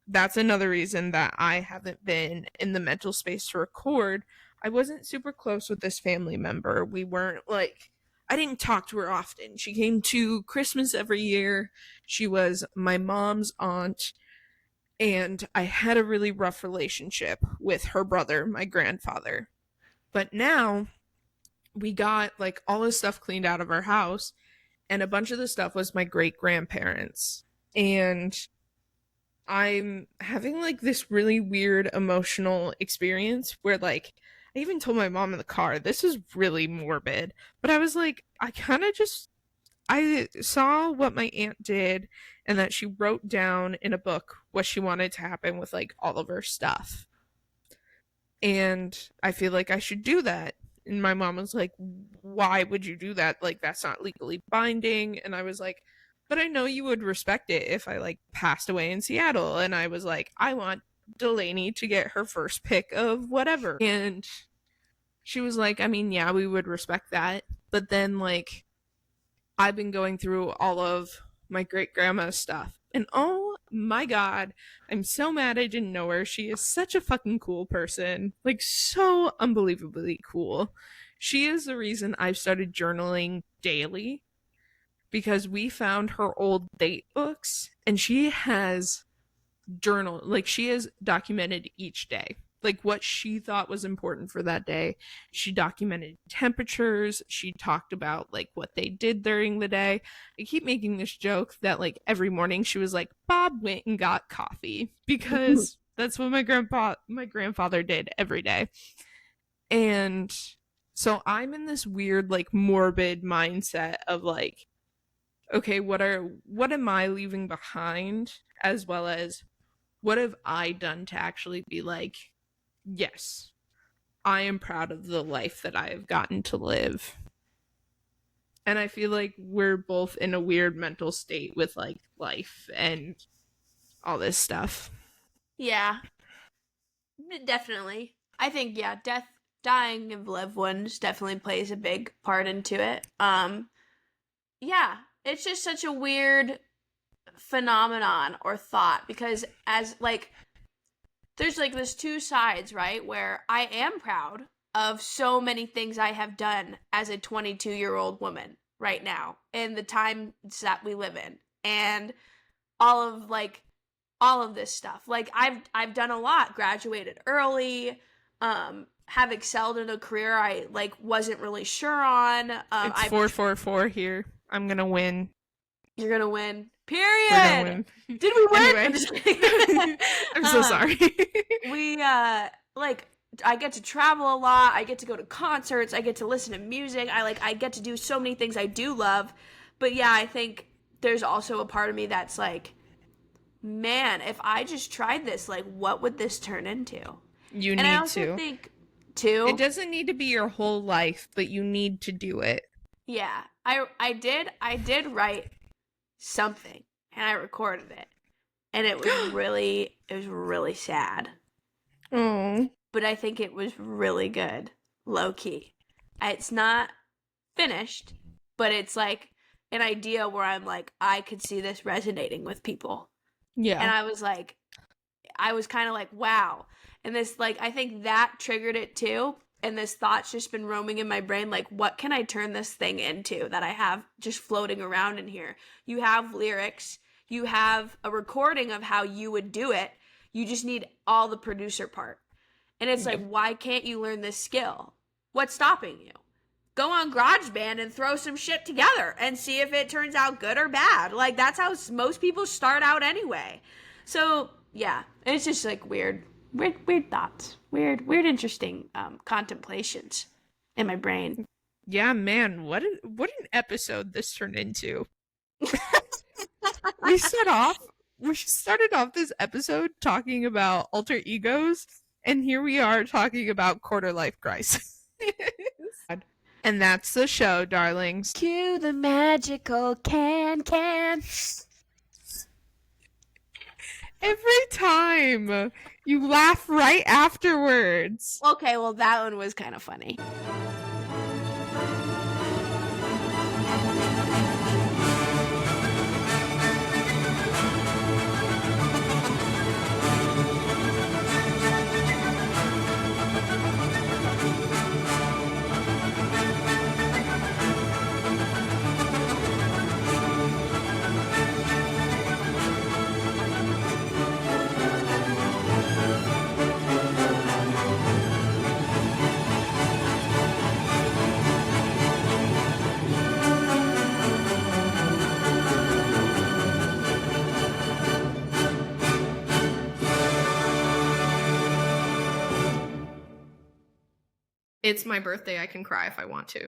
That's another reason that I haven't been in the mental space to record. I wasn't super close with this family member. We weren't like, I didn't talk to her often. She came to Christmas every year. She was my mom's aunt, and I had a really rough relationship with her brother, my grandfather. But now we got like all this stuff cleaned out of our house, and a bunch of the stuff was my great grandparents. And I'm having like this really weird emotional experience where like I even told my mom in the car, this is really morbid. But I was like, I kind of just I saw what my aunt did and that she wrote down in a book what she wanted to happen with like all of her stuff. And I feel like I should do that. And my mom was like, why would you do that? Like, that's not legally binding. And I was like, but I know you would respect it if I like passed away in Seattle. And I was like, I want Delaney to get her first pick of whatever. And she was like, I mean, yeah, we would respect that. But then, like, I've been going through all of my great grandma's stuff. And oh my god, I'm so mad I didn't know her. She is such a fucking cool person. Like, so unbelievably cool. She is the reason I've started journaling daily because we found her old date books and she has she has documented each day like what she thought was important for that day. She documented temperatures. She talked about like what they did during the day. I keep making this joke that like every morning she was like, Bob went and got coffee because that's what my grandfather did every day. And so I'm in this weird like morbid mindset of like, okay, what am I leaving behind, as well as what have I done to actually be like, yes, I am proud of the life that I have gotten to live. And I feel like we're both in a weird mental state with like life and all this stuff. Yeah, definitely. I think yeah, dying of loved ones definitely plays a big part into it. Yeah, it's just such a weird phenomenon or thought because as like there's like this two sides, right? Where I am proud of so many things I have done as a 22-year-old woman right now in the times that we live in and all of this stuff. Like I've done a lot, graduated early, have excelled in a career I like wasn't really sure on. It's 4-4-4 here. I'm gonna win. You're gonna win. Period. We're gonna win. Did we win? Anyway. I'm just kidding. I'm so sorry. We like I get to travel a lot. I get to go to concerts. I get to listen to music. I get to do so many things I do love. But yeah, I think there's also a part of me that's like, man, if I just tried this, like, what would this turn into? You and need I also to. think too. It doesn't need to be your whole life, but you need to do it. Yeah, I did write something and I recorded it, and it was really sad. Oh. But I think it was really good, low key. It's not finished, but it's like an idea where I'm like, I could see this resonating with people. Yeah. And I was kind of like, wow. And this, like, I think that triggered it too. And this thought's just been roaming in my brain, like, what can I turn this thing into that I have just floating around in here? You have lyrics. You have a recording of how you would do it. You just need all the producer part. And it's like, why can't you learn this skill? What's stopping you? Go on GarageBand and throw some shit together and see if it turns out good or bad. Like, that's how most people start out anyway. So, yeah, it's just like weird thoughts. Weird, interesting contemplations in my brain. Yeah, man, what an episode this turned into. We started off this episode talking about alter egos, and here we are talking about quarter life crisis. And that's the show, darlings. Cue the magical can. Every time You laugh right afterwards. Okay, well, that one was kind of funny. It's my birthday. I can cry if I want to.